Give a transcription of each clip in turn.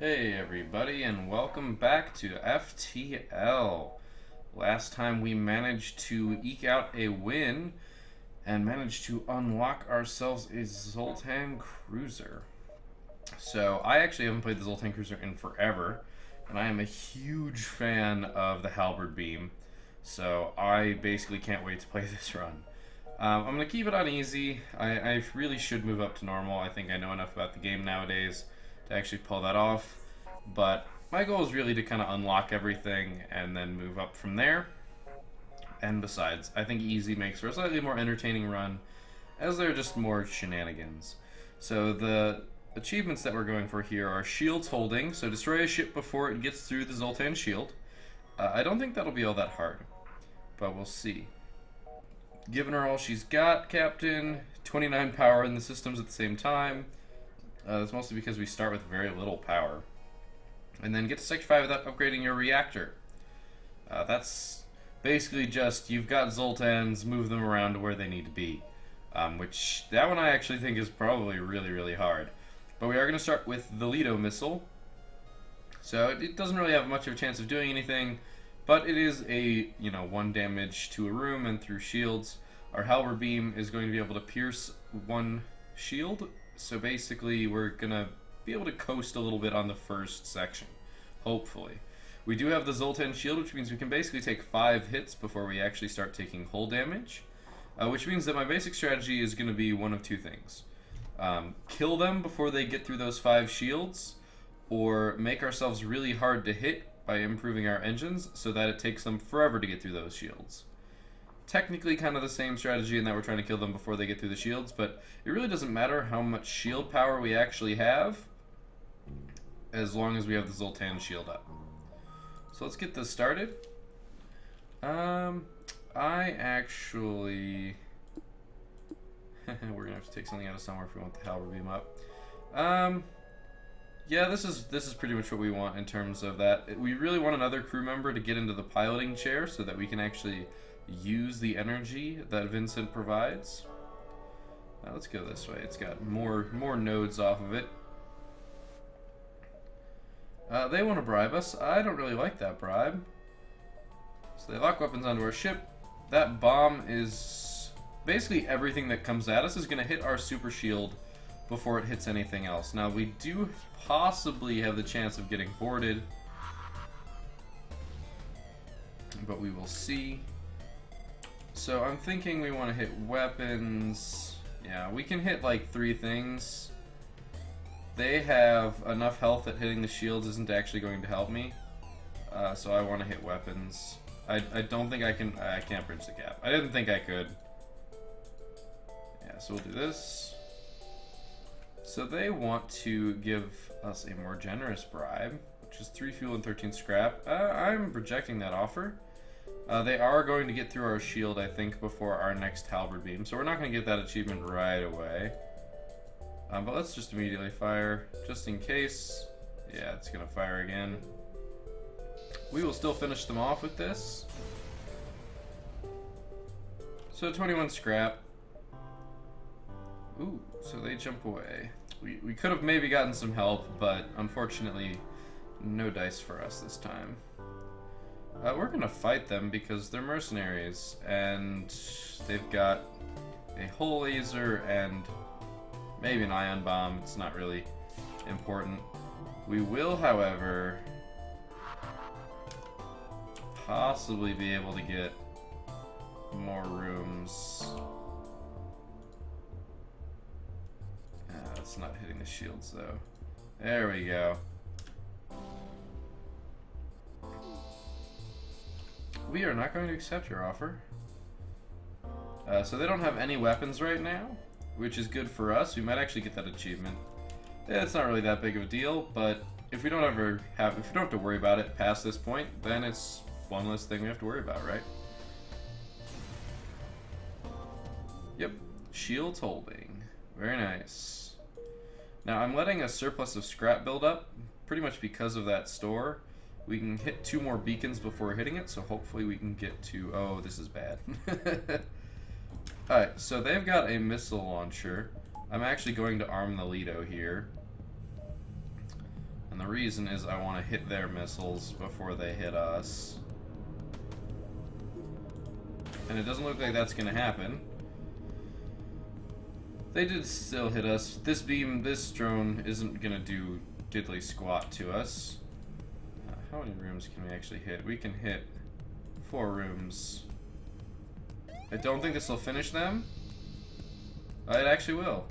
Hey everybody, and welcome back to FTL. Last time we managed to eke out a win and managed to unlock ourselves a Zoltan Cruiser. So I actually haven't played the Zoltan Cruiser in forever, and I am a huge fan of the Halberd Beam. So I basically can't wait to play this run. I'm going to keep it on easy. I really should move up to normal. I think I know enough about the game nowadays to actually pull that off. But my goal is really to kind of unlock everything and then move up from there. And besides, I think easy makes for a slightly more entertaining run, as there are just more shenanigans. So the achievements that we're going for here are shields holding, so destroy a ship before it gets through the Zoltan shield. I don't think that'll be all that hard, but we'll see. Giving her all she's got, Captain. 29 power in the systems at the same time. That's mostly because we start with very little power. And then get to Sector 5 without upgrading your reactor. That's basically just, you've got Zoltans, move them around to where they need to be. Which, that one I actually think is probably really hard. But we are going to start with the Lido missile. So it doesn't really have much of a chance of doing anything. But it is a, 1 damage to a room and through shields. Our Halberd Beam is going to be able to pierce one shield. So basically we're going to be able to coast a little bit on the first section. Hopefully. We do have the Zoltan shield, which means we can basically take 5 hits before we actually start taking hull damage. Which means that my basic strategy is going to be one of two things. Kill them before they get through those 5 shields, or make ourselves really hard to hit by improving our engines so that it takes them forever to get through those shields. Technically kind of the same strategy in that we're trying to kill them before they get through the shields, but it really doesn't matter how much shield power we actually have as long as we have the Zoltan shield up. So let's get this started. I actually... we're gonna have to take something out of somewhere if we want the Halberd Beam up. Yeah, this is pretty much what we want in terms of that. We really want another crew member to get into the piloting chair so that we can actually use the energy that Vincent provides. Let's go this way. It's got more nodes off of it. They want to bribe us. I don't really like that bribe. So they lock weapons onto our ship. That bomb is basically everything that comes at us is going to hit our super shield before it hits anything else. Now we do possibly have the chance of getting boarded, but we will see. So I'm thinking we want to hit weapons. Yeah, we can hit like 3 things. They have enough health that hitting the shields isn't actually going to help me. So I want to hit weapons. I don't think I can. I can't bridge the gap. I didn't think I could. Yeah, so we'll do this. So they want to give us a more generous bribe, which is 3 fuel and 13 scrap. I'm rejecting that offer. They are going to get through our shield, I think, before our next Halberd Beam, so we're not going to get that achievement right away. But let's just immediately fire, just in case. Yeah, it's going to fire again. We will still finish them off with this. So 21 scrap. Ooh, so they jump away. We could have maybe gotten some help, but unfortunately, no dice for us this time. We're gonna fight them because they're mercenaries, and they've got a hull laser and maybe an ion bomb. It's not really important. We will, however, possibly be able to get more rooms. It's not hitting the shields though. There we go. We are not going to accept your offer. So they don't have any weapons right now, which is good for us. We might actually get that achievement. Yeah, it's not really that big of a deal, but if we don't have to worry about it past this point, then it's one less thing we have to worry about, right? Yep, shields holding. Very nice. Now I'm letting a surplus of scrap build up, pretty much because of that store. We can hit 2 more beacons before hitting it, so hopefully we can get to... Oh, this is bad. Alright, so they've got a missile launcher. I'm actually going to arm the Lido here. And the reason is I want to hit their missiles before they hit us. And it doesn't look like that's going to happen. They did still hit us. This beam, this drone isn't going to do diddly squat to us. How many rooms can we actually hit? We can hit 4 rooms. I don't think this will finish them. It actually will.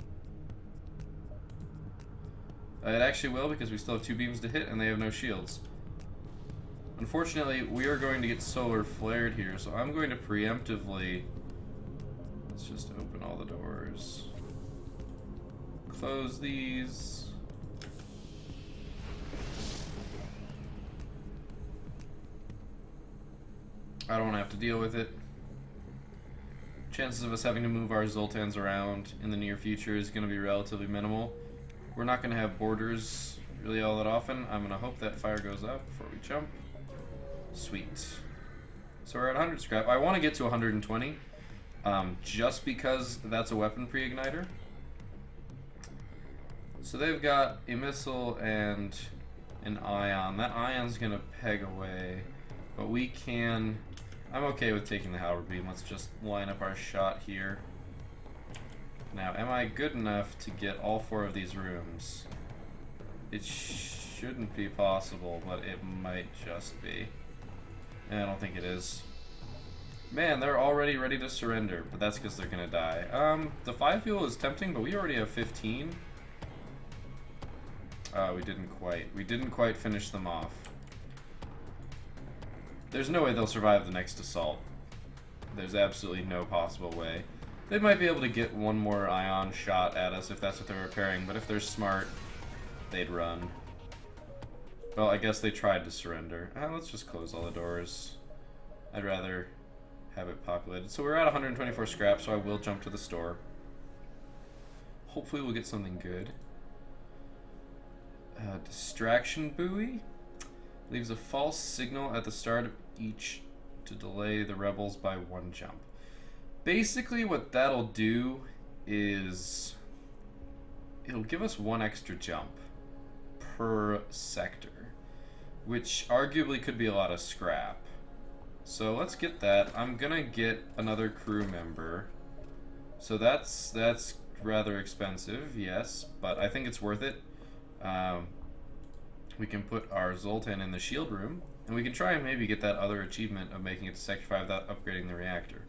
It actually will because we still have 2 beams to hit and they have no shields. Unfortunately, we are going to get solar flared here, so I'm going to preemptively... Let's just open all the doors. Close these. I don't want to have to deal with it. Chances of us having to move our Zoltans around in the near future is going to be relatively minimal. We're not going to have borders really all that often. I'm going to hope that fire goes up before we jump. Sweet. So we're at 100 scrap. I want to get to 120, just because that's a weapon pre-igniter. So they've got a missile and an ion. That ion's going to peg away, but we can... I'm okay with taking the halberd beam. Let's just line up our shot here. Now, am I good enough to get all 4 of these rooms? It shouldn't be possible, but it might just be. I don't think it is. Man, they're already ready to surrender, but that's because they're gonna die. The 5 fuel is tempting, but we already have 15. We didn't quite finish them off. There's no way they'll survive the next assault. There's absolutely no possible way. They might be able to get one more ion shot at us if that's what they're repairing, but if they're smart, they'd run. Well, I guess they tried to surrender. Let's just close all the doors. I'd rather have it populated. So we're at 124 scrap, so I will jump to the store. Hopefully we'll get something good. Distraction buoy. Leaves a false signal at the start of each to delay the rebels by 1 jump. Basically what that'll do is it'll give us 1 extra jump per sector, which arguably could be a lot of scrap. So let's get that. I'm gonna get another crew member. So that's rather expensive, yes, but I think it's worth it. We can put our Zoltan in the shield room, and we can try and maybe get that other achievement of making it to Sector 5 without upgrading the reactor.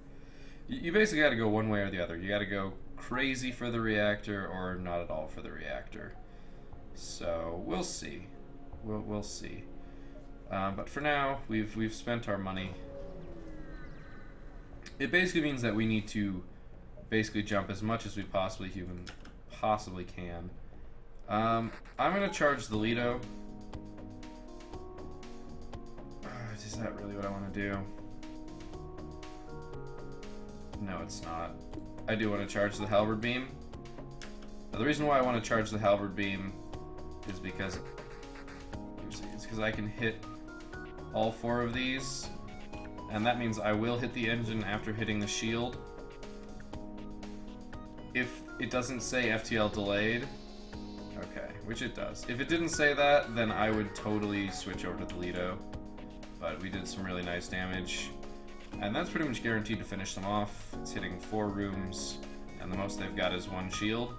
You basically got to go one way or the other. You got to go crazy for the reactor or not at all for the reactor. So we'll see. We'll see. But for now, we've spent our money. It basically means that we need to basically jump as much as we possibly can. I'm gonna charge the Lido. Is that really what I want to do? No, it's not. I do want to charge the halberd beam. Now, the reason why I want to charge the halberd beam is because I can hit all 4 of these, and that means I will hit the engine after hitting the shield. If it doesn't say FTL delayed, okay, which it does. If it didn't say that, then I would totally switch over to the Lido. But we did some really nice damage, and that's pretty much guaranteed to finish them off. It's hitting 4 rooms, and the most they've got is 1 shield.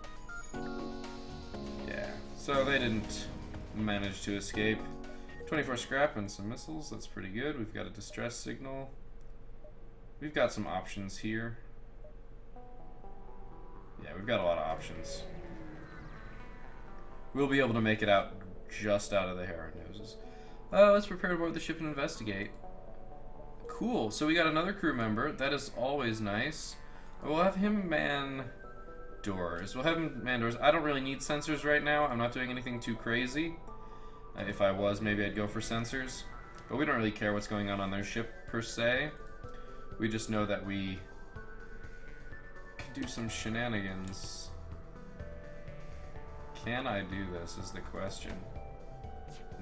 Yeah, so they didn't manage to escape. 24 scrap and some missiles, that's pretty good. We've got a distress signal. We've got some options here. Yeah, we've got a lot of options. We'll be able to make it out just out of the hair of noses. Let's prepare to board the ship and investigate. Cool, so we got another crew member. That is always nice. We'll have him man doors. I don't really need sensors right now. I'm not doing anything too crazy. If I was, maybe I'd go for sensors. But we don't really care what's going on their ship, per se. We just know that we can do some shenanigans. Can I do this, is the question.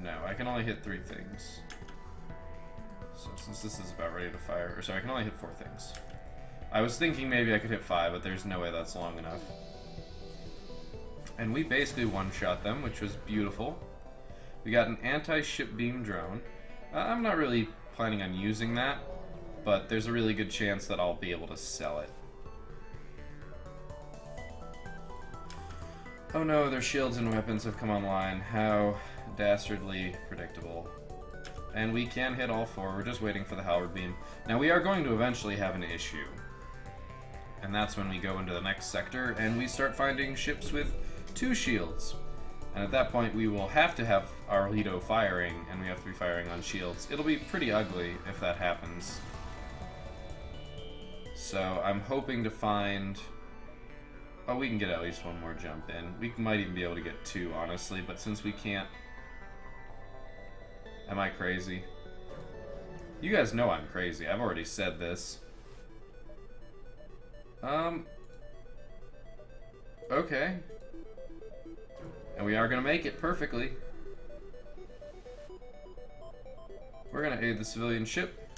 No, I can only hit 3 things. So since this is about ready to fire, or sorry, I can only hit 4 things. I was thinking maybe I could hit 5, but there's no way that's long enough. And we basically one-shot them, which was beautiful. We got an anti-ship beam drone. I'm not really planning on using that, but there's a really good chance that I'll be able to sell it. Oh no, their shields and weapons have come online. How dastardly predictable. And we can hit all four. We're just waiting for the halberd beam. Now we are going to eventually have an issue. And that's when we go into the next sector and we start finding ships with 2 shields. And at that point we will have to have our Lido firing, and we have to be firing on shields. It'll be pretty ugly if that happens. So I'm hoping to find... Oh, we can get at least one more jump in. We might even be able to get 2, honestly, but since we can't... Am I crazy? You guys know I'm crazy. I've already said this. Okay. And we are gonna make it perfectly. We're gonna aid the civilian ship.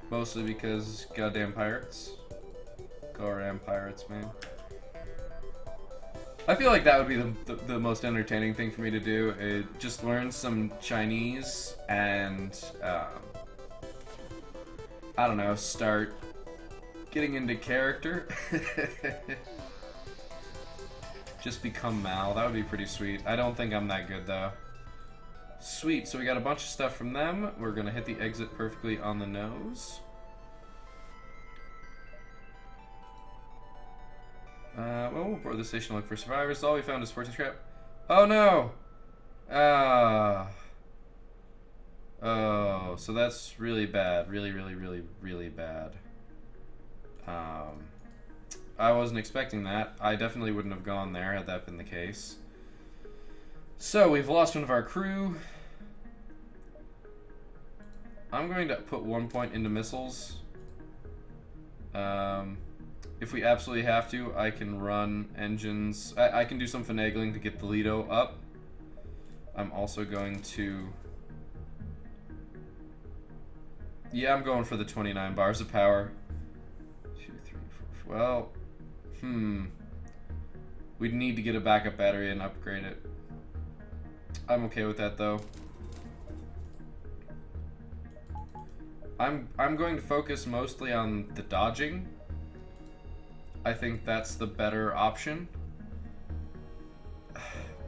Mostly because goddamn pirates. Goddamn pirates, man. I feel like that would be the most entertaining thing for me to do. Just learn some Chinese and, I don't know, start getting into character. Just become Mal. That would be pretty sweet. I don't think I'm that good, though. Sweet. So we got a bunch of stuff from them. We're going to hit the exit perfectly on the nose. Well, we'll board the station and look for survivors. All we found is 14 scrap. Oh, no! Oh, so that's really bad. Really, really, really, really bad. I wasn't expecting that. I definitely wouldn't have gone there had that been the case. So, we've lost one of our crew. I'm going to put 1 point into missiles. If we absolutely have to, I can run engines. I can do some finagling to get the Lido up. I'm also going to... Yeah, I'm going for the 29 bars of power. 2, 3, 4. Well, we'd need to get a backup battery and upgrade it. I'm okay with that, though. I'm going to focus mostly on the dodging. I think that's the better option.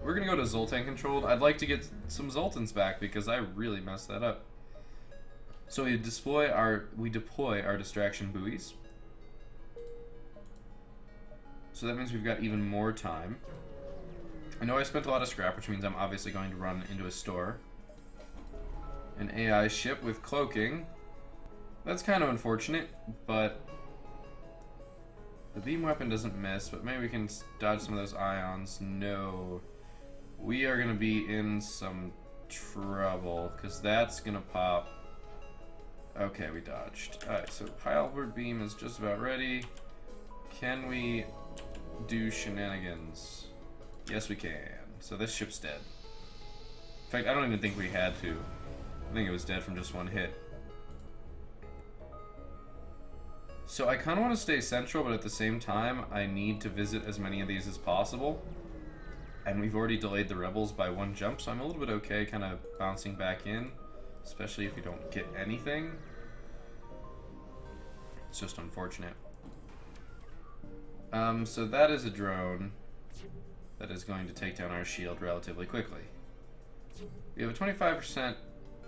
We're gonna go to Zoltan controlled. I'd like to get some Zoltans back because I really messed that up. So we deploy our distraction buoys. So that means we've got even more time. I know I spent a lot of scrap, which means I'm obviously going to run into a store. An AI ship with cloaking. That's kind of unfortunate, but the beam weapon doesn't miss, but maybe we can dodge some of those ions. No. We are going to be in some trouble, because that's going to pop. Okay, we dodged. Alright, so halberd beam is just about ready. Can we do shenanigans? Yes, we can. So this ship's dead. In fact, I don't even think we had to. I think it was dead from just one hit. So I kind of want to stay central, but at the same time, I need to visit as many of these as possible. And we've already delayed the rebels by 1 jump, so I'm a little bit okay kind of bouncing back in. Especially if we don't get anything. It's just unfortunate. So that is a drone that is going to take down our shield relatively quickly. We have a 25%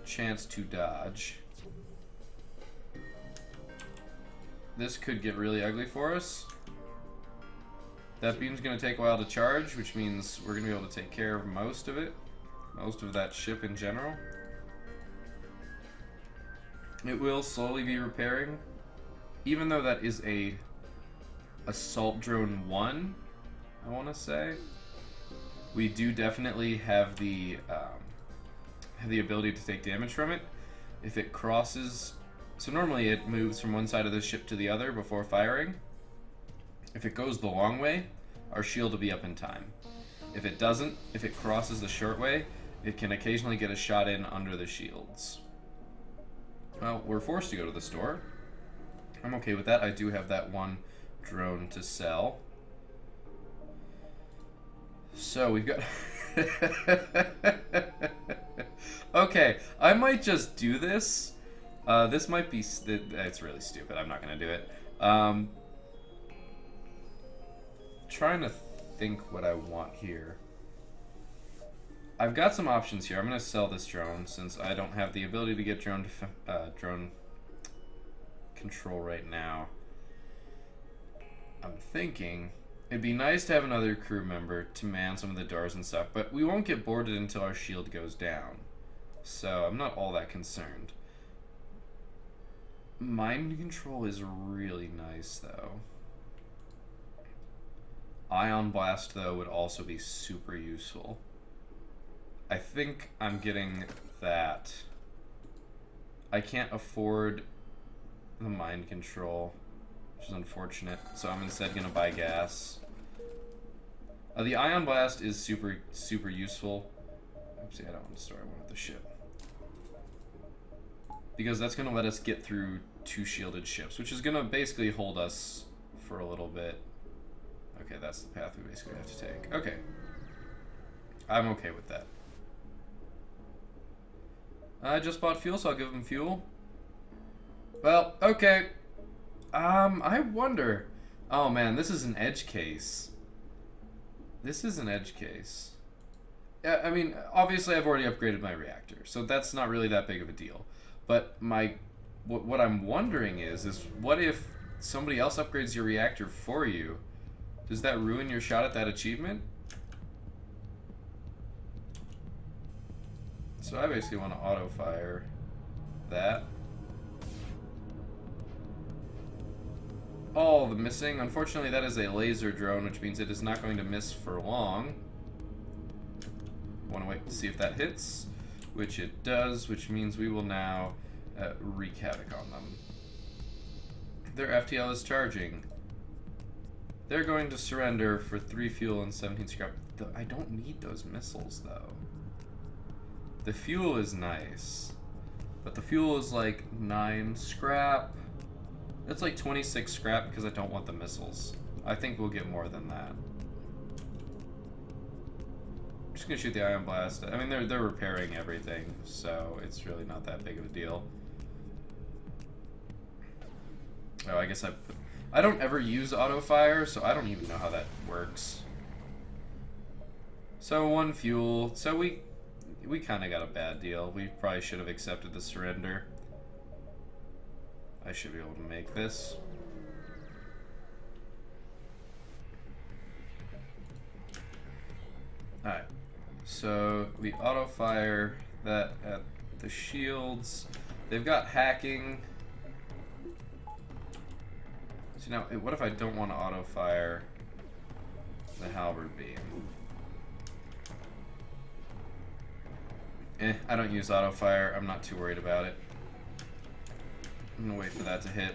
chance to dodge. This could get really ugly for us. That beam's going to take a while to charge, which means we're going to be able to take care of most of it. Most of that ship in general. It will slowly be repairing. Even though that is a Assault Drone 1, I want to say. We do definitely have the ability to take damage from it. If it crosses... So normally it moves from one side of the ship to the other before firing. If it goes the long way, our shield will be up in time. If it doesn't, if it crosses the short way, it can occasionally get a shot in under the shields. Well, we're forced to go to the store. I'm okay with that. I do have that 1 drone to sell. So we've got Okay, I might just do this. This might be... It's really stupid. I'm not going to do it. Trying to think what I want here. I've got some options here. I'm going to sell this drone since I don't have the ability to get drone control right now. I'm thinking it'd be nice to have another crew member to man some of the doors and stuff, but we won't get boarded until our shield goes down. So I'm not all that concerned. Mind control is really nice, though. Ion Blast, though, would also be super useful. I think I'm getting that. I can't afford the mind control, which is unfortunate, so I'm instead going to buy gas. The Ion Blast is super useful. Oopsie, I don't want to store, I wanted the ship. Because that's going to let us get through 2 shielded ships, which is going to basically hold us for a little bit. Okay, that's the path we basically have to take. Okay. I'm okay with that. I just bought fuel, so I'll give them fuel. Well, okay. I wonder... Oh man, this is an edge case. This is an edge case. Yeah, I mean, obviously I've already upgraded my reactor, so that's not really that big of a deal. But what I'm wondering is what if somebody else upgrades your reactor for you? Does that ruin your shot at that achievement? So I basically want to auto-fire that. Oh, the missing. Unfortunately, that is a laser drone, which means it is not going to miss for long. Want to wait to see if that hits, which it does, which means we will now wreak havoc on them. Their FTL is charging. They're going to surrender for 3 fuel and 17 scrap. I don't need those missiles, though. The fuel is nice, but the fuel is like 9 scrap. That's like 26 scrap because I don't want the missiles. I think we'll get more than that. I'm just gonna shoot the Ion Blast. I mean, they're repairing everything, so it's really not that big of a deal. Oh, I guess I don't ever use auto fire, so I don't even know how that works. So 1 fuel. So we kind of got a bad deal. We probably should have accepted the surrender. I should be able to make this. Alright. So we auto-fire that at the shields. They've got hacking. So now, what if I don't want to auto-fire the halberd beam? I don't use auto-fire. I'm not too worried about it. I'm gonna wait for that to hit.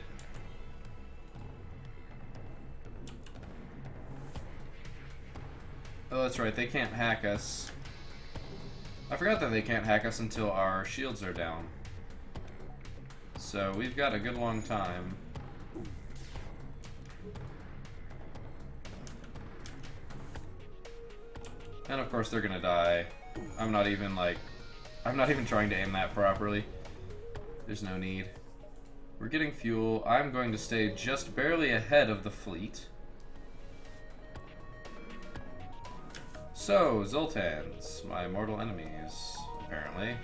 Oh, that's right. They can't hack us. I forgot that they can't hack us until our shields are down. So we've got a good long time. And of course they're gonna die. I'm not even trying to aim that properly. There's no need. We're getting fuel. I'm going to stay just barely ahead of the fleet. So, Zoltans, my mortal enemies, apparently.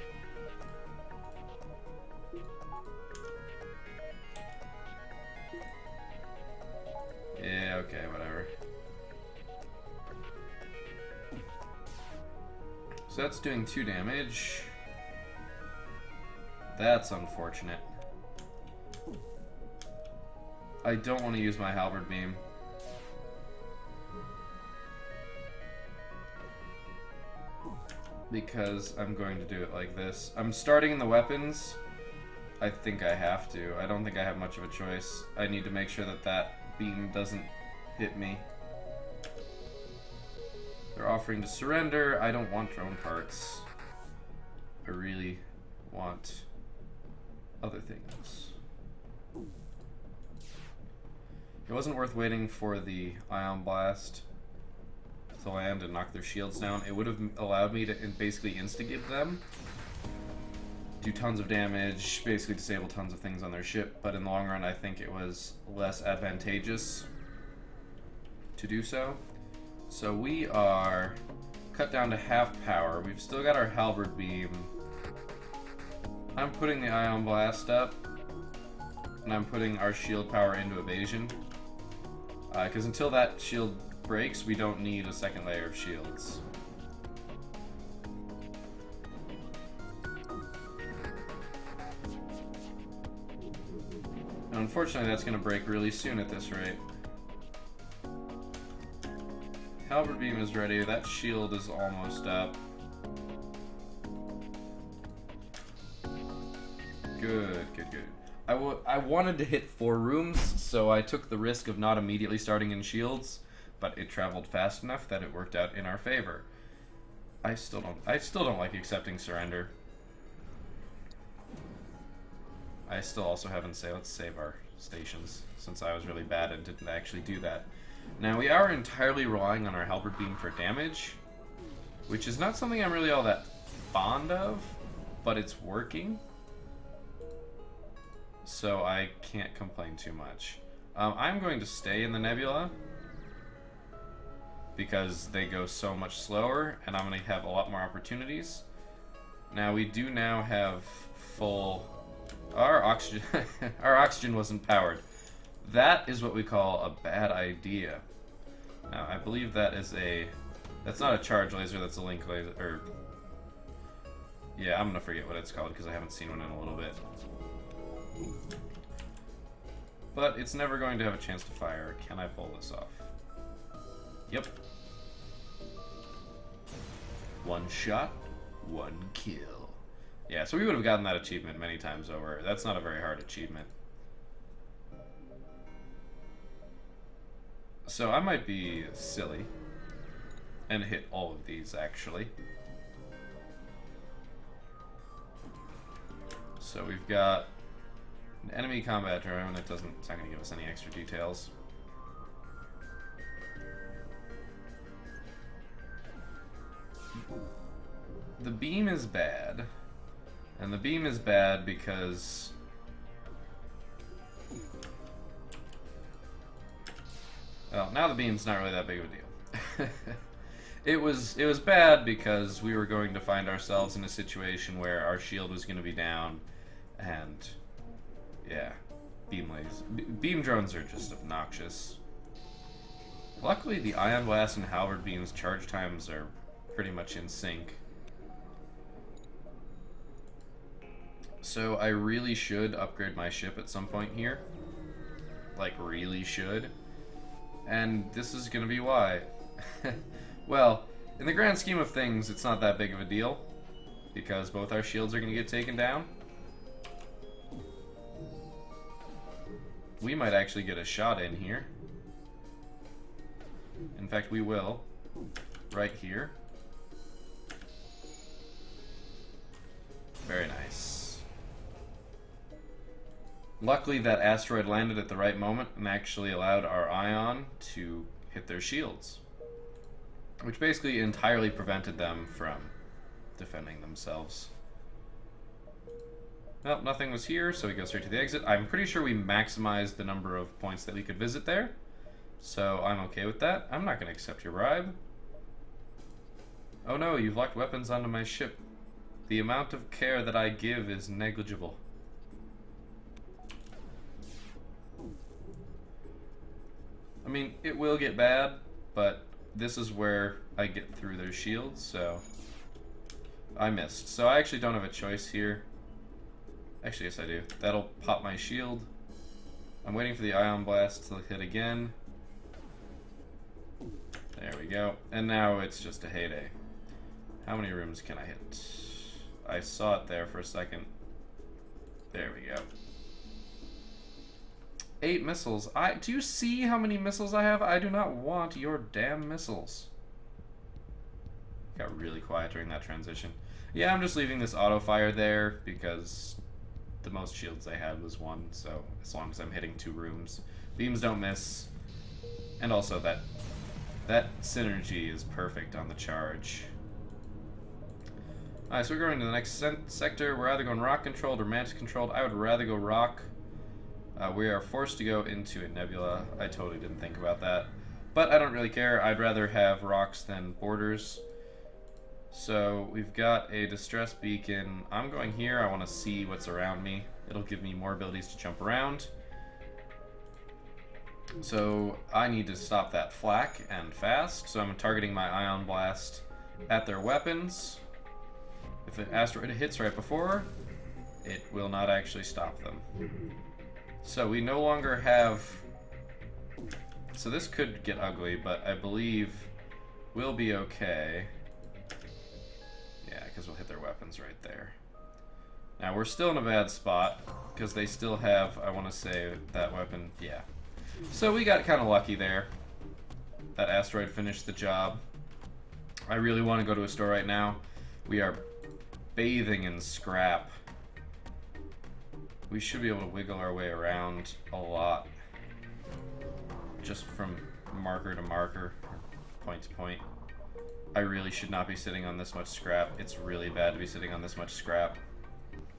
Yeah, okay, whatever. So that's doing 2 damage. That's unfortunate. I don't want to use my halberd beam. Because I'm going to do it like this. I'm starting in the weapons. I think I have to. I don't think I have much of a choice. I need to make sure that that beam doesn't hit me. They're offering to surrender. I don't want drone parts. I really want other things. It wasn't worth waiting for the Ion Blast. to land and knock their shields down. It would have allowed me to basically insta-give them, do tons of damage, basically disable tons of things on their ship, but in the long run I think it was less advantageous to do so. So we are cut down to half power. We've still got our halberd beam. I'm putting the ion blast up, and I'm putting our shield power into evasion. Because until that shield breaks, we don't need a second layer of shields. And unfortunately, that's going to break really soon at this rate. Halberd beam is ready. That shield is almost up. Good, good, good. I wanted to hit 4 rooms, so I took the risk of not immediately starting in shields, but it traveled fast enough that it worked out in our favor. I still don't like accepting surrender. I still also haven't said let's save our stations, since I was really bad and didn't actually do that. Now we are entirely relying on our halberd beam for damage, which is not something I'm really all that fond of, but it's working. So I can't complain too much. I'm going to stay in the nebula because they go so much slower, and I'm going to have a lot more opportunities. Now we do now have full... Our oxygen, our oxygen wasn't powered. That is what we call a bad idea. Now I believe that is a... That's not a charge laser, that's a link laser, or... Yeah, I'm gonna forget what it's called because I haven't seen one in a little bit. But it's never going to have a chance to fire. Can I pull this off? Yep. One shot, one kill. Yeah, so we would have gotten that achievement many times over. That's not a very hard achievement. So I might be silly and hit all of these, actually. So we've got an enemy combat drone. It's not going to give us any extra details. The beam is bad. And the beam is bad because... Well, now the beam's not really that big of a deal. It was bad because we were going to find ourselves in a situation where our shield was going to be down, and yeah, beam drones are just obnoxious. Luckily, the ion blast and halberd beam's charge times are pretty much in sync. So I really should upgrade my ship at some point here. Like, really should. And this is gonna be why. Well, in the grand scheme of things, it's not that big of a deal, because both our shields are gonna get taken down. We might actually get a shot in here. In fact, we will. Right here. Very nice. Luckily, that asteroid landed at the right moment and actually allowed our ion to hit their shields, which basically entirely prevented them from defending themselves. Well, nothing was here, so we go straight to the exit. I'm pretty sure we maximized the number of points that we could visit there, so I'm okay with that. I'm not going to accept your bribe. Oh no, you've locked weapons onto my ship. The amount of care that I give is negligible. I mean, it will get bad, but this is where I get through their shields, so I missed. So I actually don't have a choice here. Actually, yes I do. That'll pop my shield. I'm waiting for the ion blast to hit again. There we go. And now it's just a heyday. How many rooms can I hit? I saw it there for a second. There we go. 8 missiles. Do you see how many missiles I have? I do not want your damn missiles. Got really quiet during that transition. Yeah, I'm just leaving this auto fire there because the most shields I had was 1, so as long as I'm hitting 2 rooms. Beams don't miss. And also that That synergy is perfect on the charge. Alright, so we're going to the next sector. We're either going rock controlled or mantis controlled. I would rather go rock. We are forced to go into a nebula. I totally didn't think about that. But I don't really care. I'd rather have rocks than borders. So we've got a distress beacon. I'm going here. I want to see what's around me. It'll give me more abilities to jump around. So I need to stop that flak and fast. So I'm targeting my ion blast at their weapons. If the asteroid hits right before, it will not actually stop them. So we no longer have... So this could get ugly, but I believe we'll be okay. Yeah, because we'll hit their weapons right there. Now we're still in a bad spot, because they still have, I want to say, that weapon. Yeah. So we got kind of lucky there. That asteroid finished the job. I really want to go to a store right now. We are bathing in scrap. We should be able to wiggle our way around a lot. Just from marker to marker, point to point. I really should not be sitting on this much scrap. It's really bad to be sitting on this much scrap.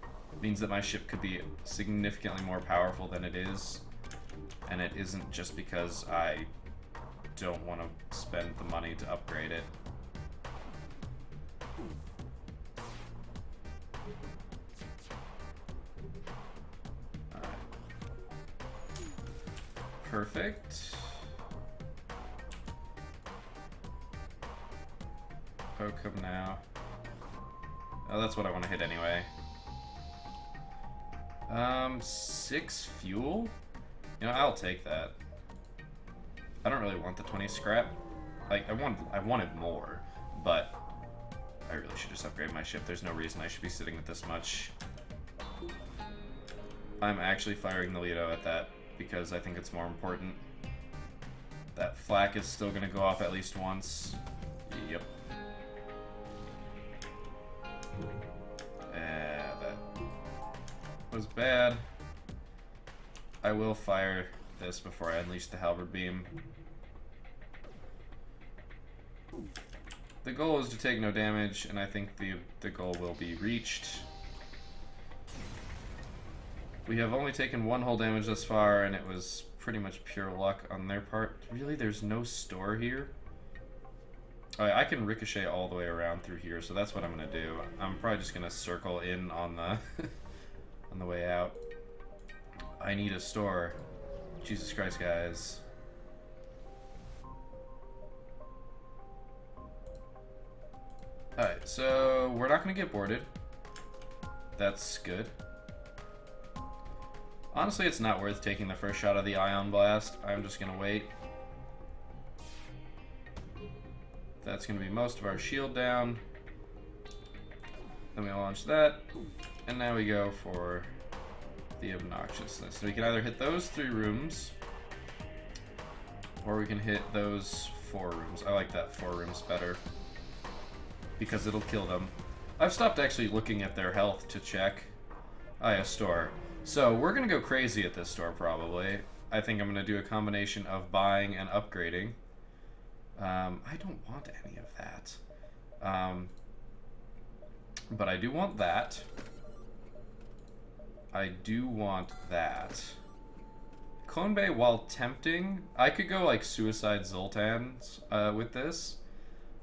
It means that my ship could be significantly more powerful than it is. And it isn't just because I don't want to spend the money to upgrade it. Alright. Perfect. Oh, come now. Oh, that's what I want to hit anyway. 6 fuel? You know, I'll take that. I don't really want the 20 scrap. Like, I wanted more, but I really should just upgrade my ship. There's no reason I should be sitting with this much. I'm actually firing the Lido at that because I think it's more important. That flak is still going to go off at least once. Yep. That was bad. I will fire this before I unleash the halberd beam. The goal is to take no damage, and I think the goal will be reached. We have only taken 1 hull damage thus far, and it was pretty much pure luck on their part. Really, there's no store here? I can ricochet all the way around through here, so that's what I'm going to do. I'm probably just going to circle in on the on the way out. I need a store. Jesus Christ, guys. Alright, so we're not going to get boarded. That's good. Honestly, it's not worth taking the first shot of the ion blast. I'm just going to wait. That's going to be most of our shield down. Then we launch that. And now we go for the obnoxiousness. So we can either hit those 3 rooms, or we can hit those 4 rooms. I like that 4 rooms better, because it'll kill them. I've stopped actually looking at their health to check. Ah, yeah, store. So we're going to go crazy at this store, probably. I think I'm going to do a combination of buying and upgrading. I don't want any of that. But I do want that. I do want that. Clone Bay, while tempting, I could go like Suicide Zoltans with this.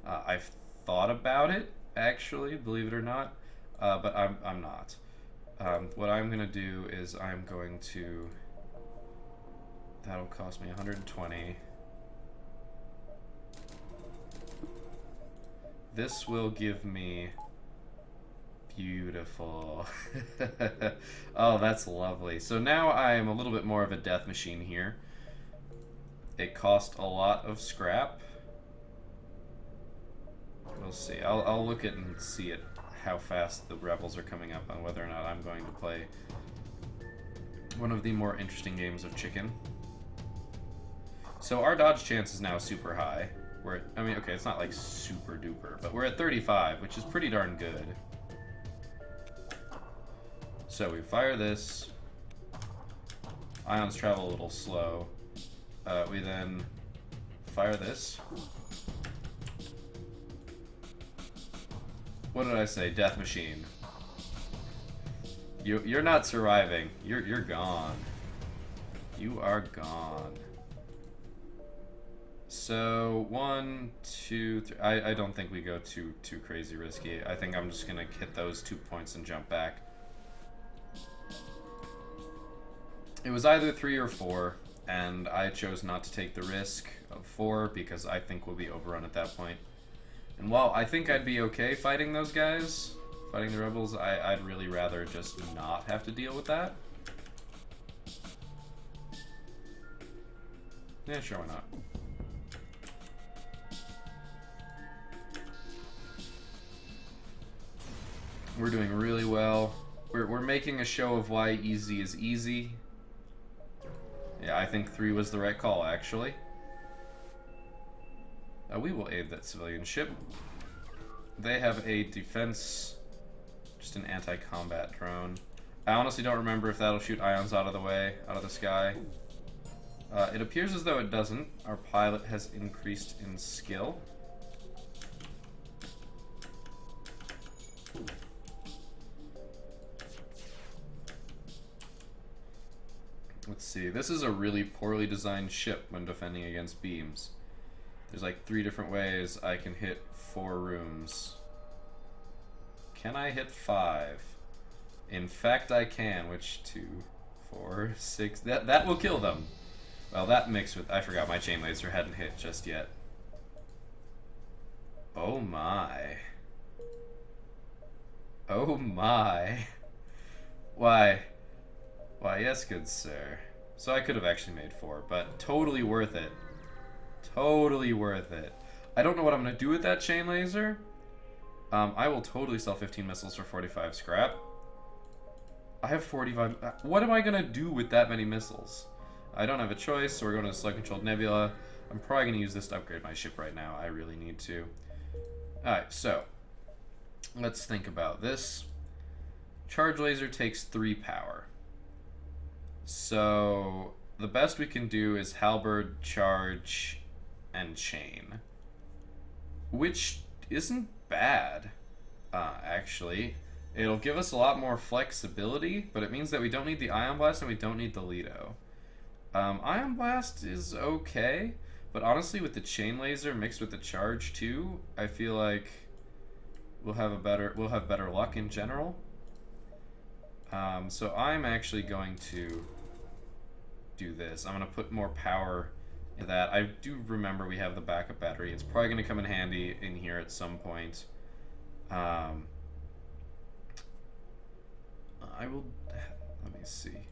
I've thought about it, actually, believe it or not, but I'm not. What I'm going to do is I'm going to... That'll cost me 120. This will give me... Beautiful. Oh, that's lovely. So now I am a little bit more of a death machine here. It cost a lot of scrap. We'll see. I'll look at and see it, how fast the rebels are coming up on whether or not I'm going to play one of the more interesting games of chicken. So our dodge chance is now super high. We're at, I mean, okay, it's not like super duper, but we're at 35, which is pretty darn good. So we fire this. Ions travel a little slow. We then fire this. What did I say? Death machine. You're not surviving. You're gone. You are gone. So 1, 2, 3. I don't think we go too crazy risky. I think I'm just gonna hit those 2 points and jump back. It was either 3 or 4, and I chose not to take the risk of 4 because I think we'll be overrun at that point. And while I think I'd be okay fighting those guys, fighting the rebels, I'd really rather just not have to deal with that. Yeah, sure, why not? We're doing really well. We're making a show of why easy is easy. Yeah, I think 3 was the right call, actually. We will aid that civilian ship. They have a defense, just an anti-combat drone. I honestly don't remember if that'll shoot ions out of the way, out of the sky. It appears as though it doesn't. Our pilot has increased in skill. Let's see. This is a really poorly designed ship when defending against beams. There's like 3 different ways I can hit 4 rooms. Can I hit 5? In fact, I can. Which 2, 4, 6? That will kill them. Well, that mixed with... I forgot my chain laser hadn't hit just yet. Oh my. Oh my. Why? Why, yes, good sir. So I could have actually made 4, but totally worth it. Totally worth it. I don't know what I'm going to do with that chain laser. I will totally sell 15 missiles for 45 scrap. I have 45... What am I going to do with that many missiles? I don't have a choice, so we're going to the slug-controlled nebula. I'm probably going to use this to upgrade my ship right now. I really need to. Alright, so let's think about this. Charge laser takes 3 power. So the best we can do is halberd, charge, and chain. Which isn't bad, actually. It'll give us a lot more flexibility, but it means that we don't need the Ion Blast and we don't need the Lido. Ion Blast is okay, but honestly with the chain laser mixed with the charge too, I feel like we'll have better luck in general. So I'm actually going to do this. I'm going to put more power into that. I do remember we have the backup battery. It's probably going to come in handy in here at some point. I will... Let me see.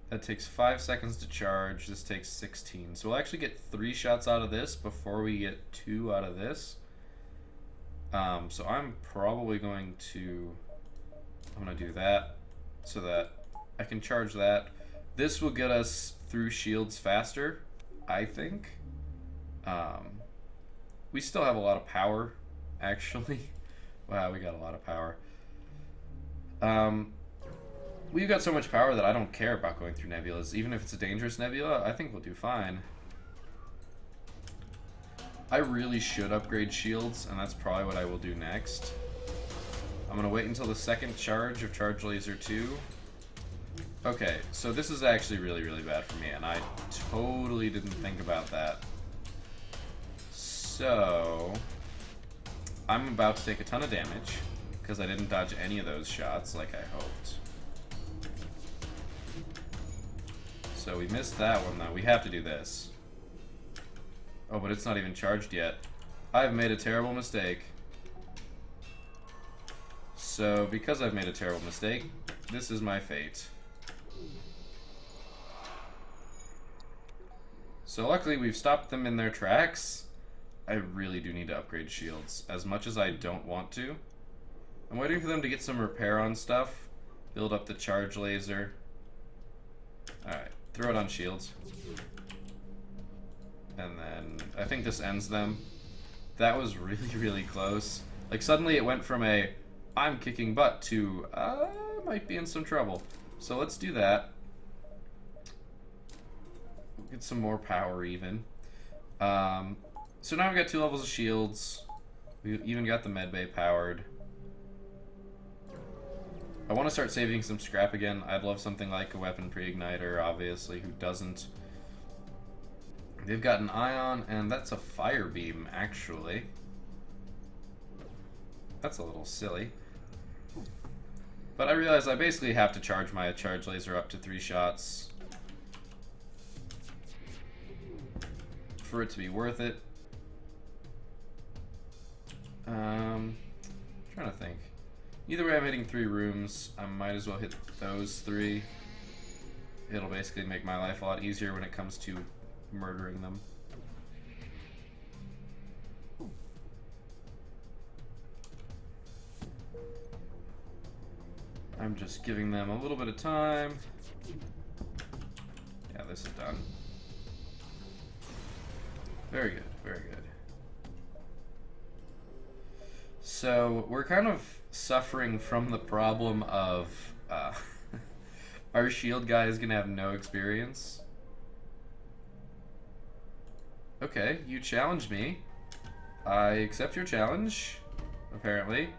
That takes 5 seconds to charge. This takes 16. So we'll actually get 3 shots out of this before we get 2 out of this. So I'm probably going to... I'm going to do that so that I can charge that. This will get us through shields faster, I think. We still have a lot of power, actually. Wow, we got a lot of power. We've got so much power that I don't care about going through nebulas. Even if it's a dangerous nebula, I think we'll do fine. I really should upgrade shields, and that's probably what I will do next. I'm going to wait until the second charge of Charge Laser 2. Okay, so this is actually really, really bad for me, and I totally didn't think about that. So, I'm about to take a ton of damage, because I didn't dodge any of those shots like I hoped. So we missed that one, though. We have to do this. Oh, but it's not even charged yet. I've made a terrible mistake. So, because I've made a terrible mistake, this is my fate. So luckily we've stopped them in their tracks. I really do need to upgrade shields, as much as I don't want to. I'm waiting for them to get some repair on stuff. Build up the charge laser. Alright, throw it on shields. And then, I think this ends them. That was really, really close. Like, suddenly it went from a, I'm kicking butt to, I might be in some trouble. So let's do that. We'll get some more power even. So now we've got 2 levels of shields. We even got the medbay powered. I want to start saving some scrap again. I'd love something like a weapon pre-igniter, obviously. Who doesn't? They've got an ion, and that's a fire beam, actually. That's a little silly. But I realize I basically have to charge my charge laser up to 3 shots for it to be worth it. Trying to think. Either way, I'm hitting 3 rooms. I might as well hit those 3. It'll basically make my life a lot easier when it comes to murdering them. I'm just giving them a little bit of time. Yeah, this is done. Very good, very good. So, we're kind of suffering from the problem of our shield guy is going to have no experience. Okay, you challenged me. I accept your challenge, apparently.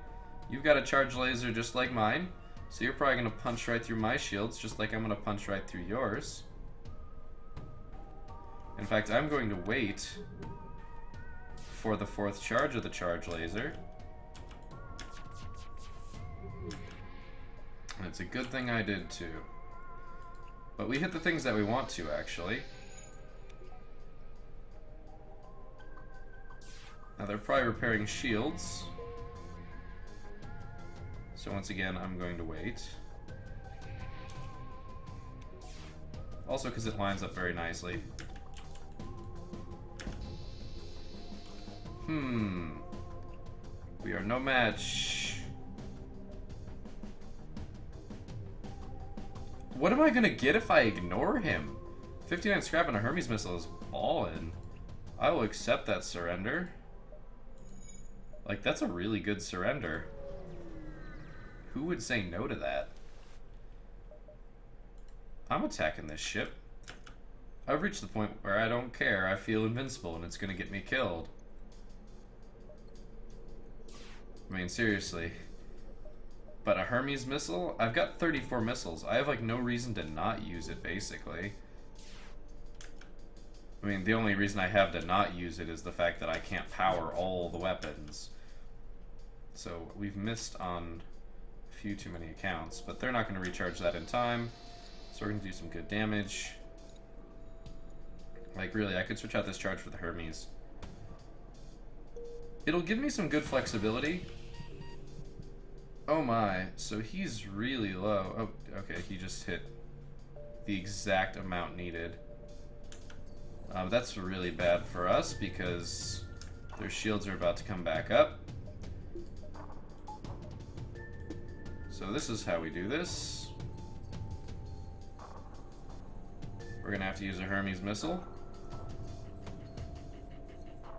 You've got a charge laser just like mine, so you're probably going to punch right through my shields, just like I'm going to punch right through yours. In fact, I'm going to wait for the 4th charge of the charge laser. And it's a good thing I did too. But we hit the things that we want to, actually. Now they're probably repairing shields. So once again, I'm going to wait. Also because it lines up very nicely. We are no match. What am I gonna get if I ignore him? 59 scrap and a Hermes missile is ballin'. I will accept that surrender. Like, that's a really good surrender. Who would say no to that? I'm attacking this ship. I've reached the point where I don't care. I feel invincible and it's gonna get me killed. I mean, seriously. But a Hermes missile? I've got 34 missiles. I have, like, no reason to not use it, basically. I mean, the only reason I have to not use it is the fact that I can't power all the weapons. So, we've missed on a few too many accounts, but they're not going to recharge that in time. So we're going to do some good damage. Like, really, I could switch out this charge for the Hermes. It'll give me some good flexibility. Oh my, so he's really low. Oh, okay, he just hit the exact amount needed. That's really bad for us because their shields are about to come back up. So this is how we do this. We're gonna have to use a Hermes missile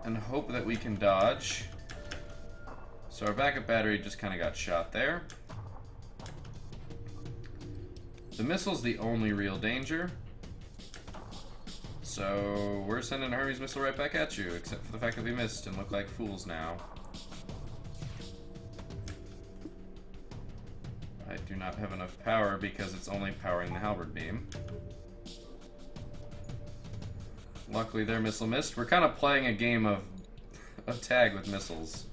and hope that we can dodge. So our backup battery just kind of got shot there. The missile's the only real danger. So we're sending a Hermes missile right back at you, except for the fact that we missed and look like fools now. I do not have enough power because it's only powering the halberd beam. Luckily their missile missed. We're kind of playing a game of tag with missiles.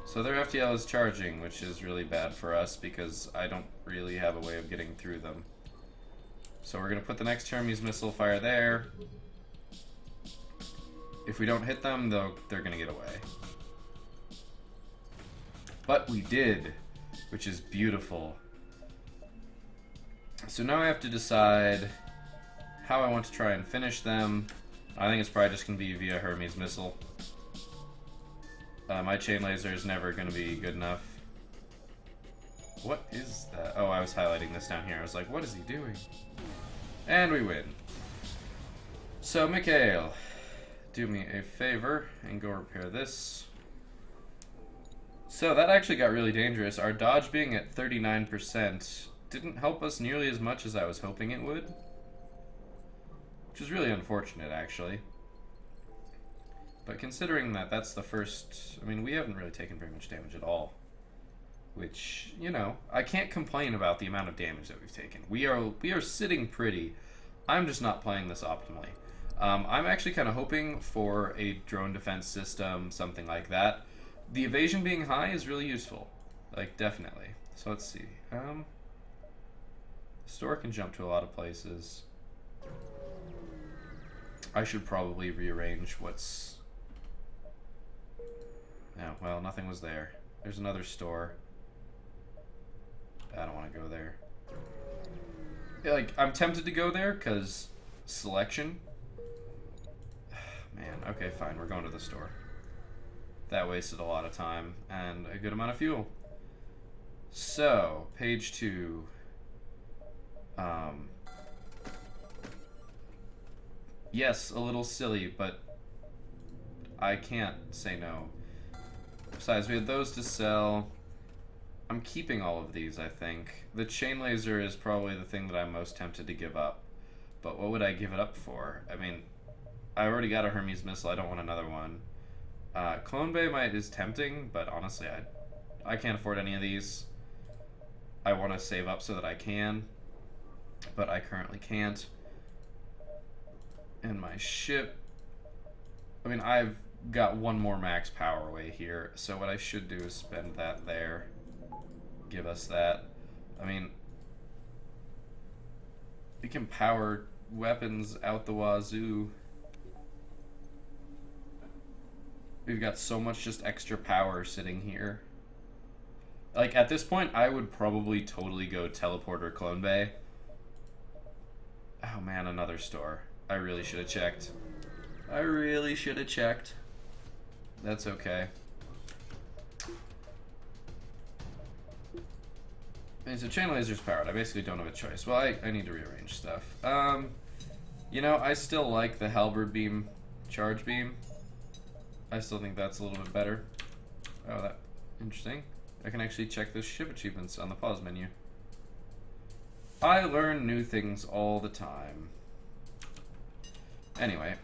So their FTL is charging, which is really bad for us because I don't really have a way of getting through them. So we're going to put the next Hermes missile fire there. If we don't hit them, they're going to get away. But we did, which is beautiful. So now I have to decide how I want to try and finish them. I think it's probably just going to be via Hermes missile. My chain laser is never going to be good enough. What is that? Oh, I was highlighting this down here. I was like, what is he doing? And we win. So, Mikhail, do me a favor and go repair this. So, that actually got really dangerous. Our dodge being at 39% didn't help us nearly as much as I was hoping it would. which is really unfortunate, actually. But considering that that's the first... I mean, we haven't really taken very much damage at all. Which, you know, I can't complain about the amount of damage that we've taken. We are sitting pretty. I'm just not playing this optimally. I'm actually kind of hoping for a drone defense system, something like that. The evasion being high is really useful. Like, definitely. So let's see. The store can jump to a lot of places. I should probably rearrange what's... Oh, well, nothing was there. There's another store. I don't want to go there. Like, I'm tempted to go there because selection. Man, okay, fine. We're going to the store. That wasted a lot of time and a good amount of fuel. So, page 2. Yes, a little silly, but I can't say no. Besides, we had those to sell. I'm keeping all of these, I think. The chain laser is probably the thing that I'm most tempted to give up. But what would I give it up for? I mean, I already got a Hermes missile. I don't want another one. Clone Bay is tempting, but honestly, I can't afford any of these. I want to save up so that I can, but I currently can't. And my ship... I mean, I've got one more max power away here, so what I should do is spend that there. Give us that. I mean, we can power weapons out the wazoo. We've got so much just extra power sitting here. Like, at this point, I would probably totally go teleporter Clone Bay. Oh man, another store. I really should have checked. I really should have checked. That's okay. Okay, so chain laser's powered. I basically don't have a choice. Well, I need to rearrange stuff. You know, I still like the halberd beam, charge beam. I still think that's a little bit better. Oh, that interesting. I can actually check the ship achievements on the pause menu. I learn new things all the time. Anyway,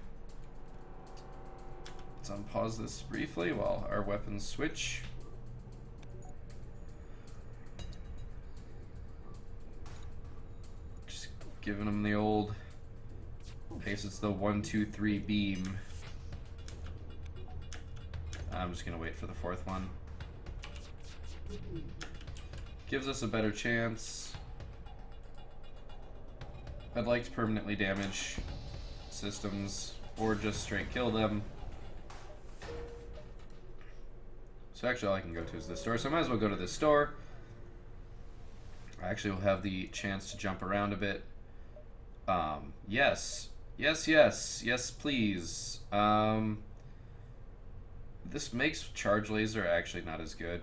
let's unpause this briefly while our weapons switch. Just giving them the old, I guess it's the 1, 2, 3 beam. I'm just gonna wait for the fourth one. Gives us a better chance. I'd like to permanently damage systems or just straight kill them. So actually all I can go to is this store, so I might as well go to this store. I actually will have the chance to jump around a bit. Yes. Yes, please. This makes charge laser actually not as good.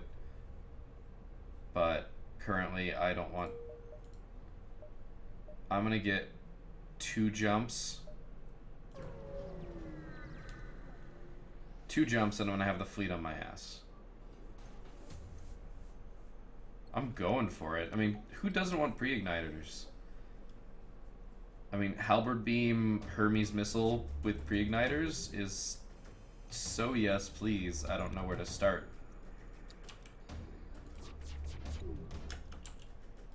But currently I don't want... I'm gonna get 2 jumps. 2 jumps and I'm gonna have the fleet on my ass. I'm going for it. I mean, who doesn't want pre-igniters? I mean, halberd beam Hermes missile with pre-igniters is so yes, please. I don't know where to start.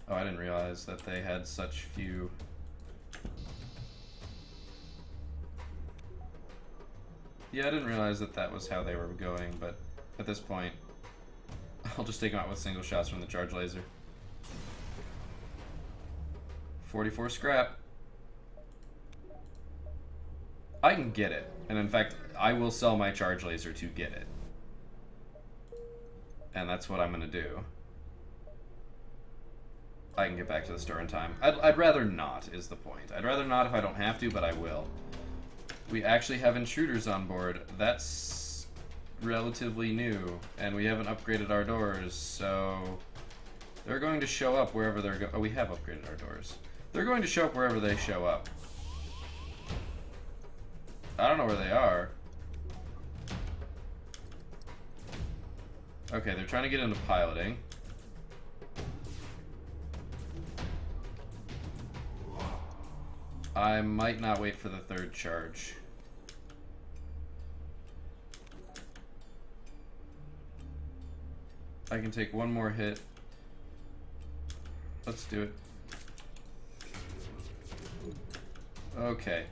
Oh, I didn't realize that they had such few. Yeah, I didn't realize that that was how they were going, but at this point, I'll just take them out with single shots from the charge laser. 44 scrap. I can get it, and in fact, I will sell my charge laser to get it. And that's what I'm gonna do. I can get back to the store in time. I'd rather not, is the point. I'd rather not if I don't have to, but I will. We actually have intruders on board. That's relatively new, and we haven't upgraded our doors, so they're going to show up wherever they're going. Oh, we have upgraded our doors. They're going to show up wherever they show up. I don't know where they are. Okay, they're trying to get into piloting. I might not wait for the third charge. I can take one more hit. Let's do it. Okay.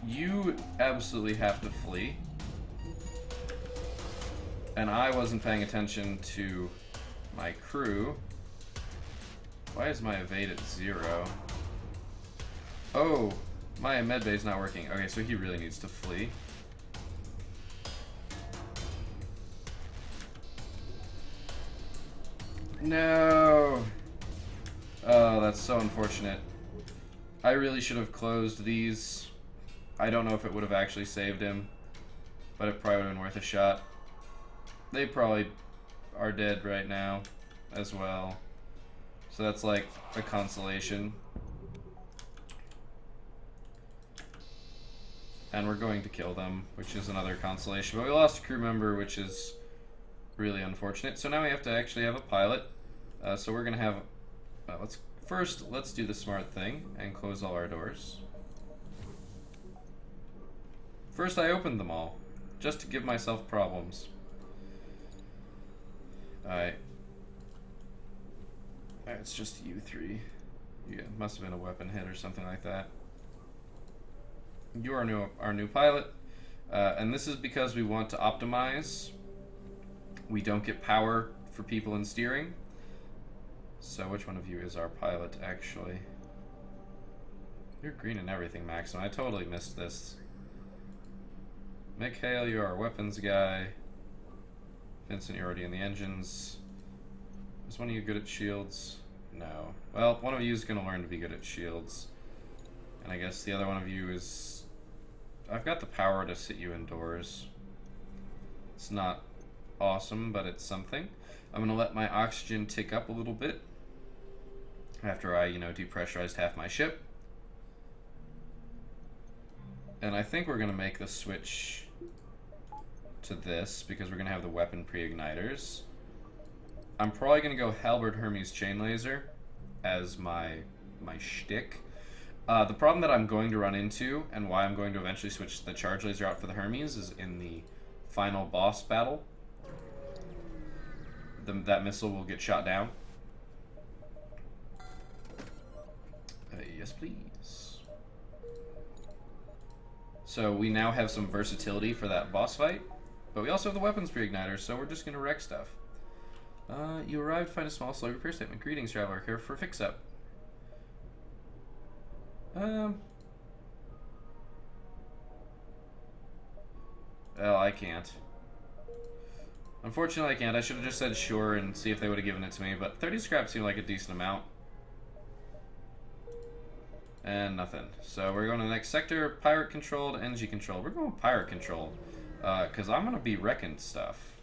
You absolutely have to flee. And I wasn't paying attention to my crew. Why is my evade at 0? Oh, my medbay's not working. Okay, so he really needs to flee. No! Oh, that's so unfortunate. I really should have closed these. I don't know if it would have actually saved him, but it probably would have been worth a shot. They probably are dead right now as well. So that's like a consolation. And we're going to kill them, which is another consolation. But we lost a crew member, which is really unfortunate. So now we have to actually have a pilot. So we're going to have... let's do the smart thing and close all our doors. First, I opened them all, just to give myself problems. Alright. It's just you three. Yeah, it must have been a weapon hit or something like that. You are our new pilot, and this is because we want to optimize. We don't get power for people in steering. So which one of you is our pilot, actually? You're green and everything, Maxim. I totally missed this. Mikhail, you're our weapons guy. Vincent, you're already in the engines. Is one of you good at shields? No. Well, one of you is going to learn to be good at shields. And I guess the other one of you is... I've got the power to sit you indoors. It's not awesome, but it's something. I'm going to let my oxygen tick up a little bit after I, depressurized half my ship. And I think we're going to make the switch to this because we're going to have the weapon pre-igniters. I'm probably going to go Halberd Hermes chain laser as my shtick. The problem that I'm going to run into and why I'm going to eventually switch the charge laser out for the Hermes is in the final boss battle. That missile will get shot down. Yes, please. So we now have some versatility for that boss fight, but we also have the weapons pre-igniters, so we're just going to wreck stuff. You arrived to find a small slug repair statement. Greetings, traveler. Here for fix-up. Well, I can't. Unfortunately, I can't. I should have just said sure and see if they would have given it to me, but 30 scrap seemed like a decent amount. And nothing. So we're going to the next sector. Pirate controlled, energy controlled. We're going pirate controlled, because I'm going to be wrecking stuff.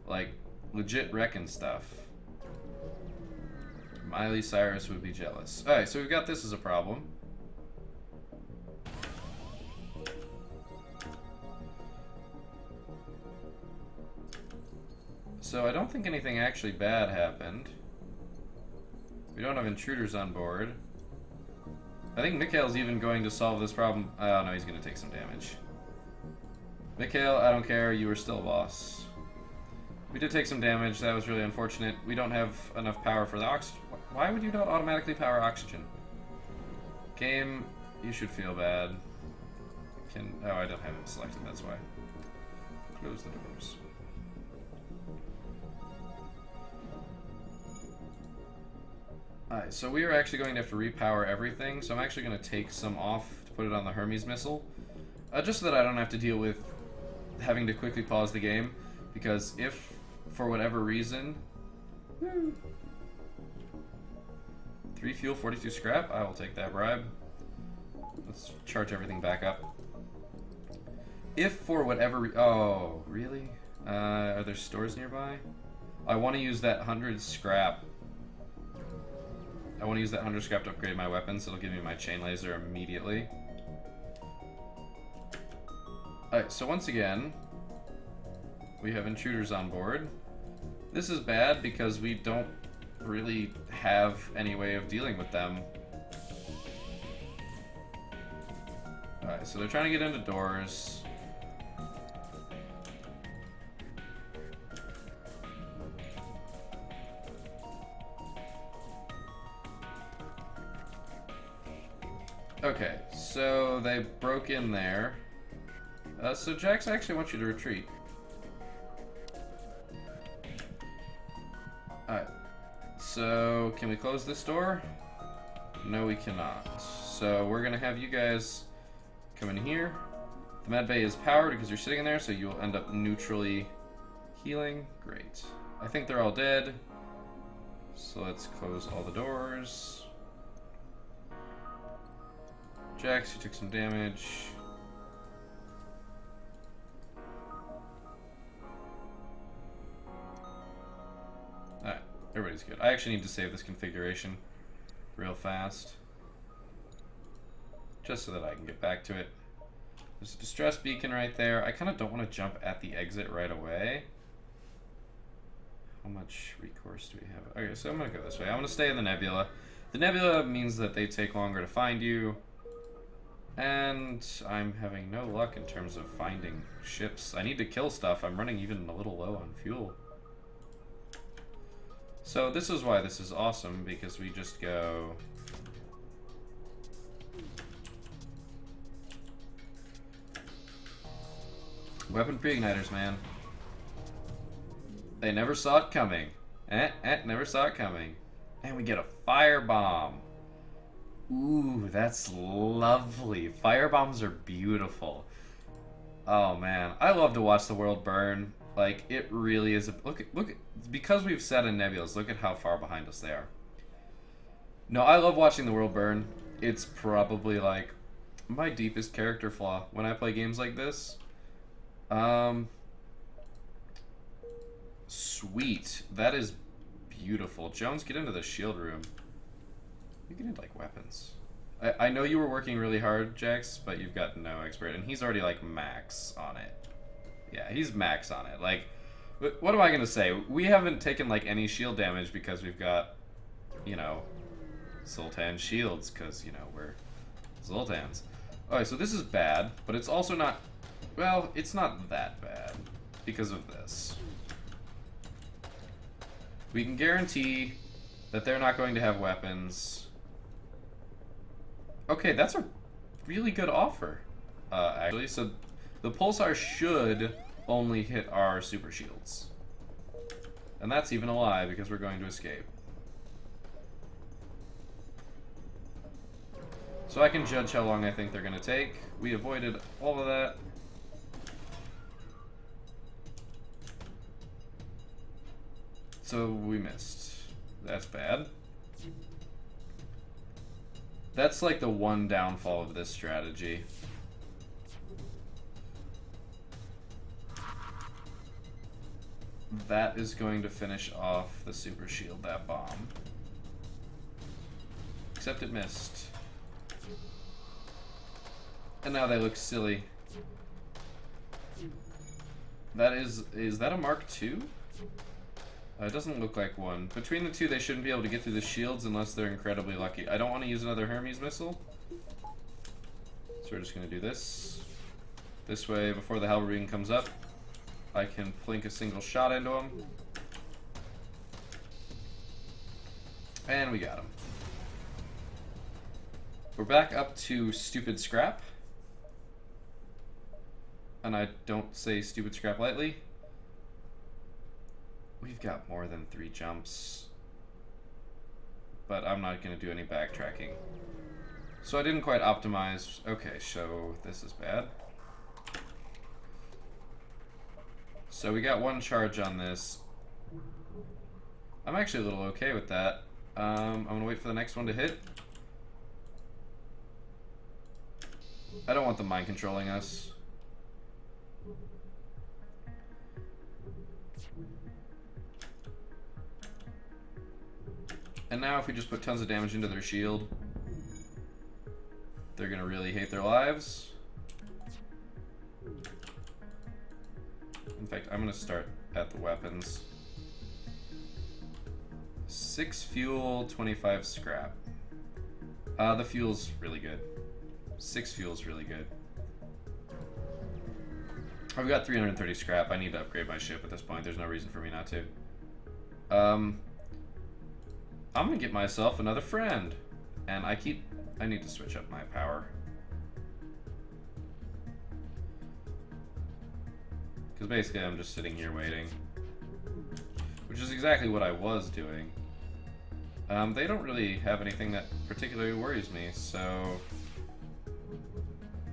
Like, legit wrecking stuff. Miley Cyrus would be jealous. Alright, so we've got this as a problem. So I don't think anything actually bad happened. We don't have intruders on board. I think Mikhail's even going to solve this problem. Oh no, he's going to take some damage. Mikhail, I don't care. You were still a boss. We did take some damage. That was really unfortunate. We don't have enough power for the oxygen. Why would you not automatically power oxygen? Game, you should feel bad. Oh, I don't have it selected. That's why. Close the doors. Alright, so we are actually going to have to repower everything, so I'm actually going to take some off to put it on the Hermes missile. Just so that I don't have to deal with having to quickly pause the game, because if, for whatever reason... 3 fuel, 42 scrap, I will take that bribe. Let's charge everything back up. If for whatever oh, really? Are there stores nearby? I want to use that 100 scrap. I want to use that 100 scrap to upgrade my weapons. It'll give me my chain laser immediately. Alright, so once again, we have intruders on board. This is bad because we don't really have any way of dealing with them Okay, so they're trying to get into doors. Okay, so they broke in there. So Jax, I actually want you to retreat. Alright. So, can we close this door? No, we cannot. So, we're gonna have you guys come in here. The med bay is powered because you're sitting in there, so you'll end up neutrally healing. Great. I think they're all dead. So let's close all the doors. Jax, you took some damage. Alright, everybody's good. I actually need to save this configuration real fast. Just so that I can get back to it. There's a distress beacon right there. I kind of don't want to jump at the exit right away. How much recourse do we have? Okay, so I'm going to go this way. I'm going to stay in the nebula. The nebula means that they take longer to find you. And I'm having no luck in terms of finding ships. I need to kill stuff. I'm running even a little low on fuel. So this is why this is awesome, because we just go... Weapon pre-igniters, man. They never saw it coming. Never saw it coming. And we get a firebomb. Ooh, that's lovely. Firebombs are beautiful. Oh man, I love to watch the world burn. Like, it really is a... Look, because we've set in nebulas, look at how far behind us they are. No, I love watching the world burn. It's probably, like, my deepest character flaw when I play games like this. Sweet. That is beautiful. Jones, get into the shield room. You can like weapons. I know you were working really hard, Jax, but you've got no expert, and he's already like max on it. Yeah, he's max on it. Like, what am I gonna say? We haven't taken like any shield damage because we've got, you know, Zoltan shields, because, you know, we're Zoltans. Alright, so this is bad, but it's also not... Well, it's not that bad because of this. We can guarantee that they're not going to have weapons. Okay, that's a really good offer, actually. So the pulsar should only hit our super shields. And that's even a lie because we're going to escape. So I can judge how long I think they're going to take. We avoided all of that. So we missed. That's bad. That's like the one downfall of this strategy. That is going to finish off the super shield, that bomb. Except it missed. And now they look silly. That is that a Mark II? It doesn't look like one. Between the two, they shouldn't be able to get through the shields unless they're incredibly lucky. I don't want to use another Hermes missile. So we're just going to do this. This way, before the Halberine comes up, I can plink a single shot into him. And we got him. We're back up to stupid scrap. And I don't say stupid scrap lightly. We've got more than 3 jumps. But I'm not going to do any backtracking. So I didn't quite optimize. Okay, so this is bad. So we got 1 charge on this. I'm actually a little okay with that. I'm going to wait for the next one to hit. I don't want them mind controlling us. And now if we just put tons of damage into their shield, they're gonna really hate their lives. In fact, I'm gonna start at the weapons. 6 fuel, 25 scrap. The fuel's really good. 6 fuel's really good. I've got 330 scrap. I need to upgrade my ship at this point. There's no reason for me not to. I'm gonna get myself another friend. And I need to switch up my power. Because basically I'm just sitting here waiting. Which is exactly what I was doing. They don't really have anything that particularly worries me, so...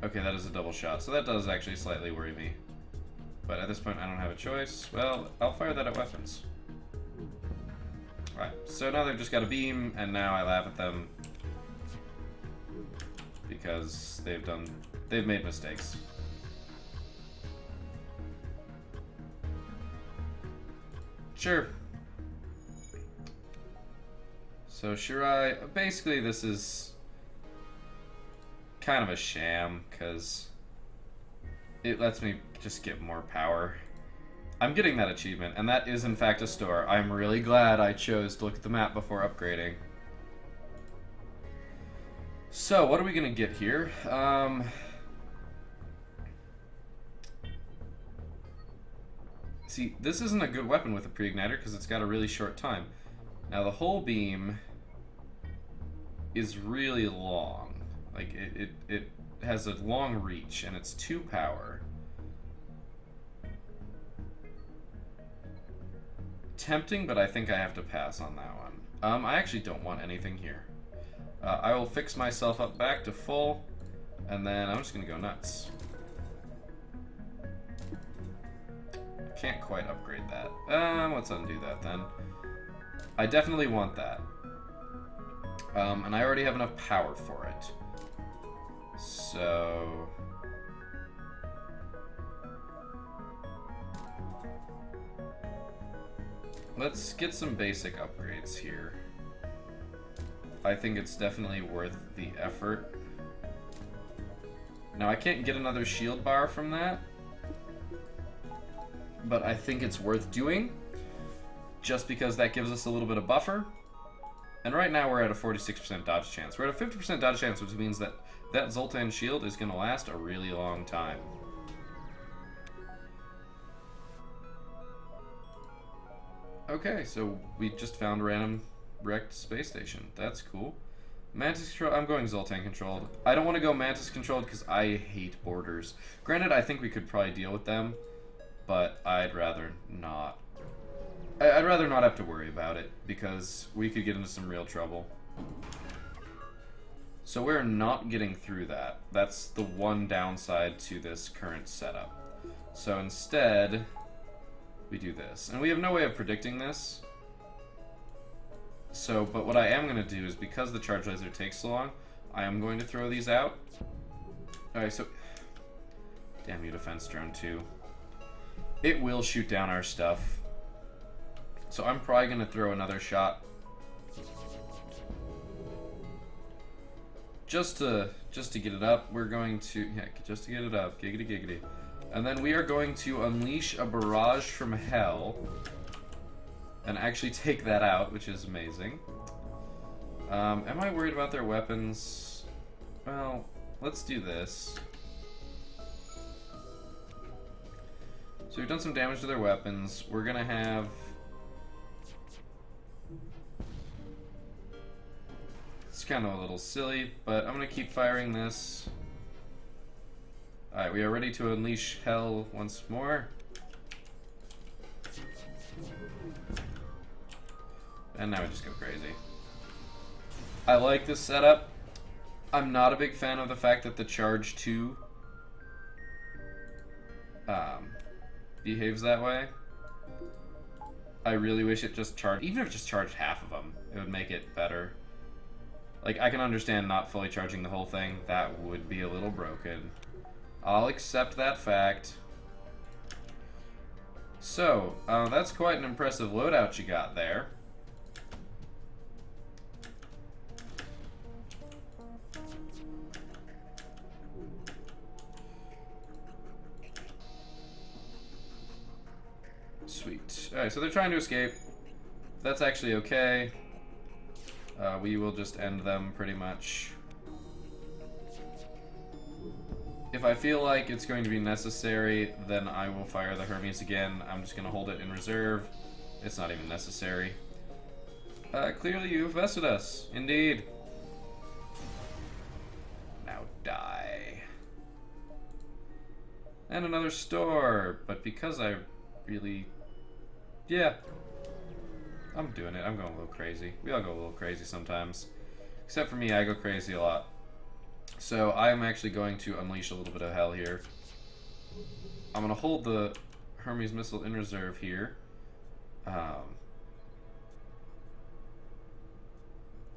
Okay, that is a double shot, so that does actually slightly worry me. But at this point, I don't have a choice. Well, I'll fire that at weapons. Alright, so now they've just got a beam, and now I laugh at them. Because they've made mistakes. Sure. So Shirai, basically this is kind of a sham, because it lets me just get more power. I'm getting that achievement, and that is in fact a store. I'm really glad I chose to look at the map before upgrading. So, what are we gonna get here? See, this isn't a good weapon with a pre-igniter because it's got a really short time. Now, the whole beam is really long. Like, it has a long reach, and it's 2 power. Tempting, but I think I have to pass on that one. I actually don't want anything here. I will fix myself up back to full, and then I'm just gonna go nuts. Can't quite upgrade that. Let's undo that then. I definitely want that. And I already have enough power for it. So... let's get some basic upgrades here. I think it's definitely worth the effort. Now, I can't get another shield bar from that, but I think it's worth doing, just because that gives us a little bit of buffer. And right now we're at a 46% dodge chance. We're at a 50% dodge chance, which means that that Zoltan shield is going to last a really long time. Okay, so we just found a random wrecked space station. That's cool. Mantis control. I'm going Zoltan controlled. I don't want to go Mantis controlled because I hate borders. Granted, I think we could probably deal with them, but I'd rather not. I'd rather not have to worry about it because we could get into some real trouble. So we're not getting through that. That's the one downside to this current setup. So instead, we do this. And we have no way of predicting this. So, but what I am going to do is, because the charge laser takes so long, I am going to throw these out. Alright, so... damn you, defense drone 2. It will shoot down our stuff. So I'm probably going to throw another shot. Just to get it up, we're going to... yeah, just to get it up. Giggity giggity. And then we are going to unleash a barrage from hell. And actually take that out, which is amazing. Am I worried about their weapons? Well, let's do this. So we've done some damage to their weapons. We're gonna have... it's kind of a little silly, but I'm gonna keep firing this. Alright, we are ready to unleash hell once more. And now we just go crazy. I like this setup. I'm not a big fan of the fact that the charge 2 behaves that way. I really wish it just charged, even if it just charged half of them, it would make it better. Like, I can understand not fully charging the whole thing. That would be a little broken. I'll accept that fact. So, that's quite an impressive loadout you got there. Sweet. Alright, so they're trying to escape. That's actually okay. We will just end them pretty much. If I feel like it's going to be necessary, then I will fire the Hermes again. I'm just going to hold it in reserve. It's not even necessary. Clearly you've vested us. Indeed. Now die. And another store. But because I really... Yeah. I'm doing it. I'm going a little crazy. We all go a little crazy sometimes. Except for me, I go crazy a lot. So I'm actually going to unleash a little bit of hell here. I'm going to hold the Hermes missile in reserve here.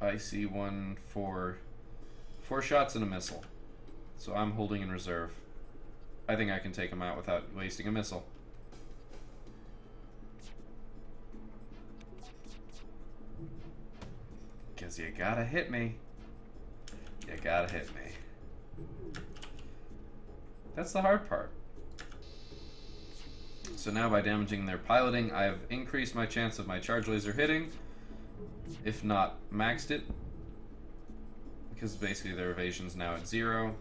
I see one for 4 shots and a missile. So I'm holding in reserve. I think I can take him out without wasting a missile. Because you gotta hit me. You gotta hit me. That's the hard part. So now by damaging their piloting, I've increased my chance of my charge laser hitting. If not maxed it. Because basically their evasion's now at 0.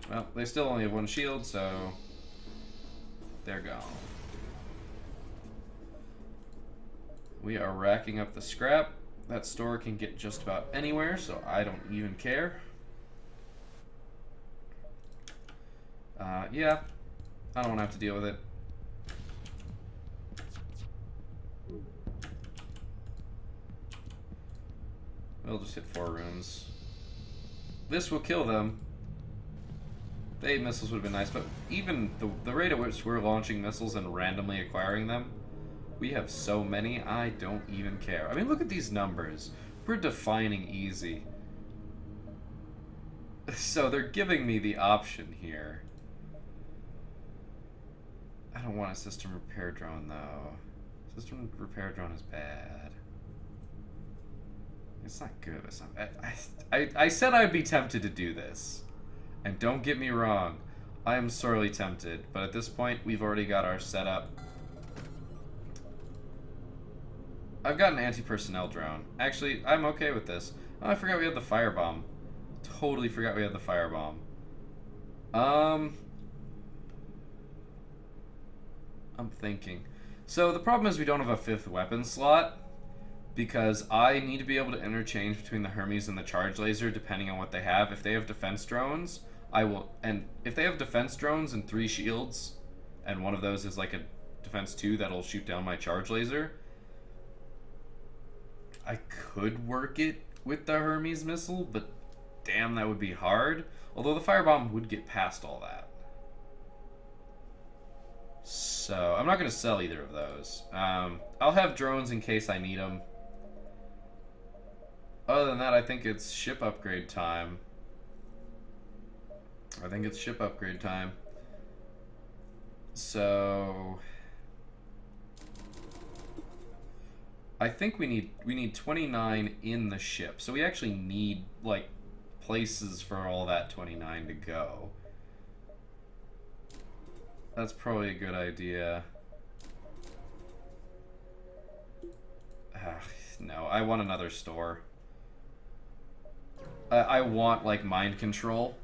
Well, they still only have 1 shield, so they're gone. We are racking up the scrap. That store can get just about anywhere, so I don't even care. Yeah, I don't want to have to deal with it. We'll just hit 4 rooms. This will kill them. The 8 missiles would have been nice, but even the rate at which we're launching missiles and randomly acquiring them, we have so many, I don't even care. I mean, look at these numbers. We're defining easy. So they're giving me the option here. I don't want a system repair drone, though. System repair drone is bad. It's not good. It's not bad. I said I'd be tempted to do this. And don't get me wrong. I am sorely tempted. But at this point, we've already got our setup. I've got an anti-personnel drone. Actually, I'm okay with this. Oh, I forgot we had the firebomb. Totally forgot we had the firebomb. I'm thinking. So the problem is we don't have a 5th weapon slot, because I need to be able to interchange between the Hermes and the charge laser depending on what they have. If they have defense drones, I will, and if they have defense drones and 3 shields, and one of those is like a defense 2 that'll shoot down my charge laser, I could work it with the Hermes missile, but damn, that would be hard. Although the firebomb would get past all that. So, I'm not going to sell either of those. I'll have drones in case I need them. Other than that, I think it's ship upgrade time. So... I think we need 29 in the ship. So we actually need, like, places for all that 29 to go. That's probably a good idea. No, I want another store. I want, like, mind control.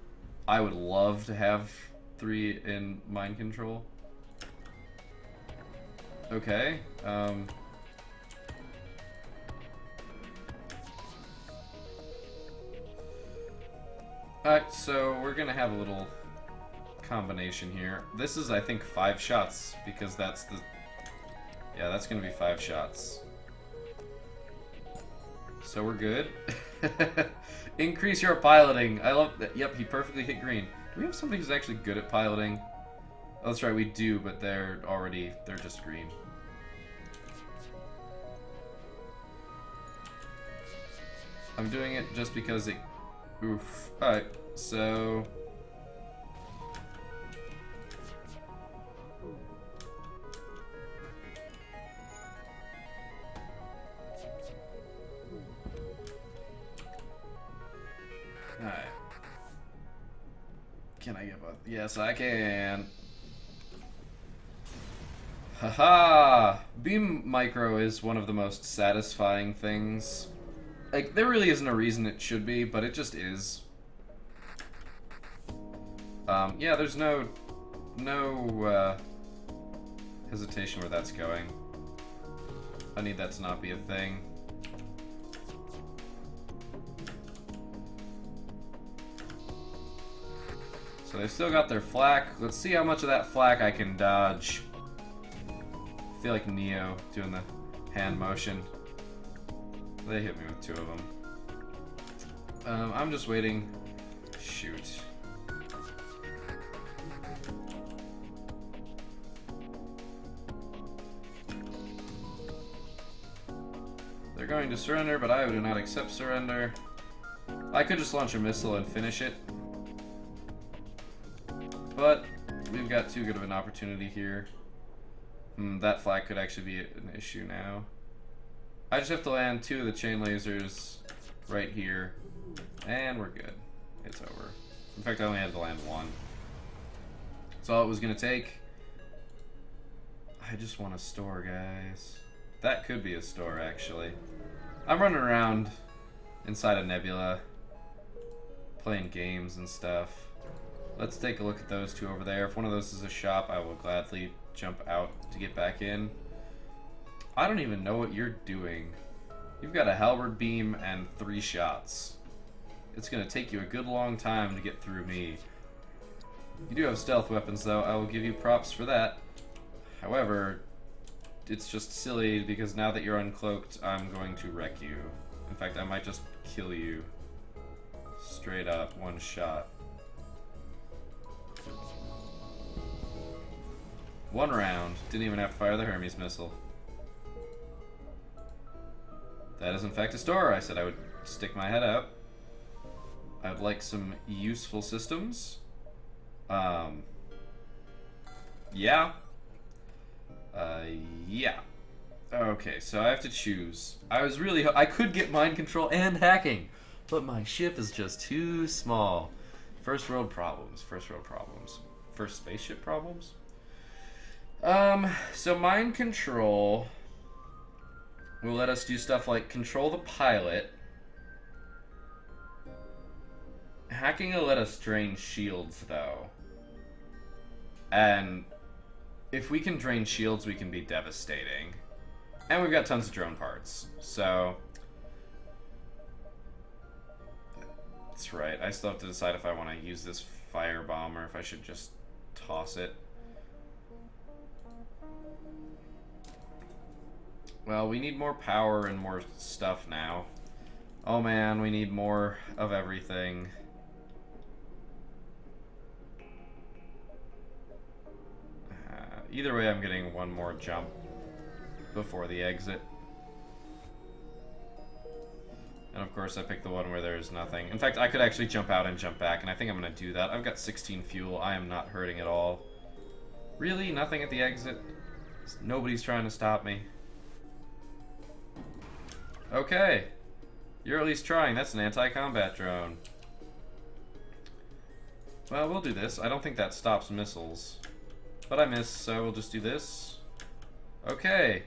I would love to have 3 in mind control. Okay, Alright, so we're gonna have a little combination here. This is, I think, 5 shots, because that's the... Yeah, that's gonna be 5 shots. So we're good. Increase your piloting. I love that. Yep, he perfectly hit green. Do we have somebody who's actually good at piloting? Oh, that's right, we do, but they're just green. I'm doing it just because it... Oof. Alright, so... Alright. Can I get both? Yes, I can. Haha! Beam micro is one of the most satisfying things. Like, there really isn't a reason it should be, but it just is. Yeah, there's no hesitation where that's going. I need that to not be a thing. So they've still got their flak. Let's see how much of that flak I can dodge. I feel like Neo doing the hand motion. They hit me with 2 of them. I'm just waiting. Shoot. They're going to surrender, but I do not accept surrender. I could just launch a missile and finish it. But we've got too good of an opportunity here. That flag could actually be an issue now. I just have to land 2 of the chain lasers right here, and we're good. It's over. In fact, I only had to land 1. That's all it was gonna take. I just want a store, guys. That could be a store, actually. I'm running around inside a nebula, playing games and stuff. Let's take a look at those 2 over there. If one of those is a shop, I will gladly jump out to get back in. I don't even know what you're doing. You've got a halberd beam and 3 shots. It's gonna take you a good long time to get through me. You do have stealth weapons, though. I will give you props for that. However, it's just silly because now that you're uncloaked, I'm going to wreck you. In fact, I might just kill you. Straight up, 1 shot. 1 round. Didn't even have to fire the Hermes missile. That is in fact a store. I said I would stick my head out. I would like some useful systems. Yeah. Yeah. Okay, so I have to choose. I could get mind control and hacking, but my ship is just too small. First world problems. First world problems. First spaceship problems? So mind control will let us do stuff like control the pilot. Hacking will let us drain shields, though. And if we can drain shields, we can be devastating. And we've got tons of drone parts, so... That's right, I still have to decide if I want to use this firebomb or if I should just toss it. Well, we need more power and more stuff now. Oh man, we need more of everything. Either way, I'm getting 1 more jump before the exit. And of course, I picked the one where there's nothing. In fact, I could actually jump out and jump back, and I think I'm going to do that. I've got 16 fuel. I am not hurting at all. Really? Nothing at the exit? Nobody's trying to stop me. Okay. You're at least trying. That's an anti-combat drone. Well, we'll do this. I don't think that stops missiles. But I missed, so we'll just do this. Okay.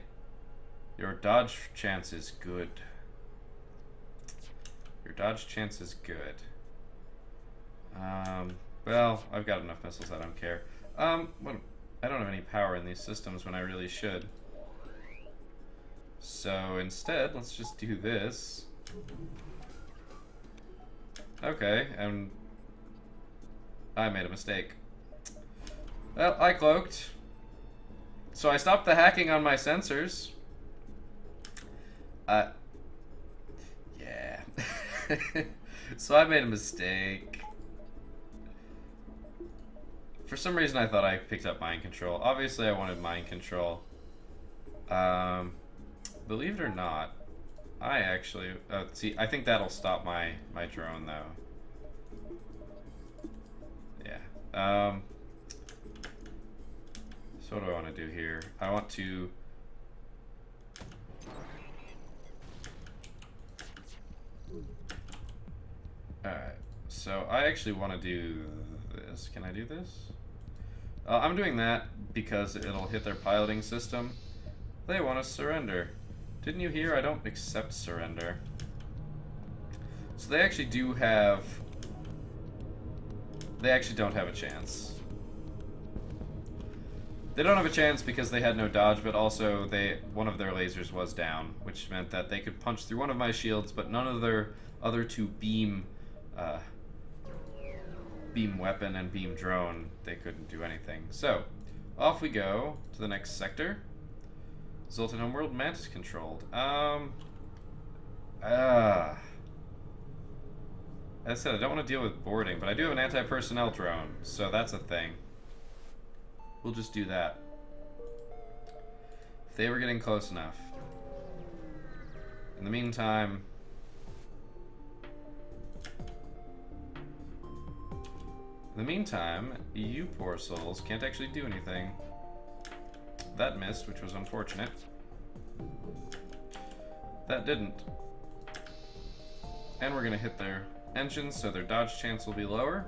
Your dodge chance is good. Your dodge chance is good. Well, I've got enough missiles, I don't care. I don't have any power in these systems when I really should. So instead, let's just do this. Okay, and I made a mistake. Well, I cloaked. So I stopped the hacking on my sensors. Yeah. So I made a mistake. For some reason I thought I picked up mind control. Obviously I wanted mind control. Believe it or not, I actually... see, I think that'll stop my drone, though. Yeah. So what do I want to do here? I want to... Alright. So I actually want to do this. Can I do this? I'm doing that because it'll hit their piloting system. They want to surrender. Didn't you hear? I don't accept surrender. So they actually do have They actually don't have a chance. They don't have a chance because they had no dodge, but also one of their lasers was down, which meant that they could punch through one of my shields, but none of their other two beam weapon and beam drone, they couldn't do anything. So, off we go to the next sector. Zoltan homeworld, Mantis controlled. As I said, I don't want to deal with boarding, but I do have an anti-personnel drone, so that's a thing. We'll just do that. If they were getting close enough. In the meantime... you poor souls can't actually do anything. That missed, which was unfortunate. That didn't. And we're gonna hit their engines, so their dodge chance will be lower.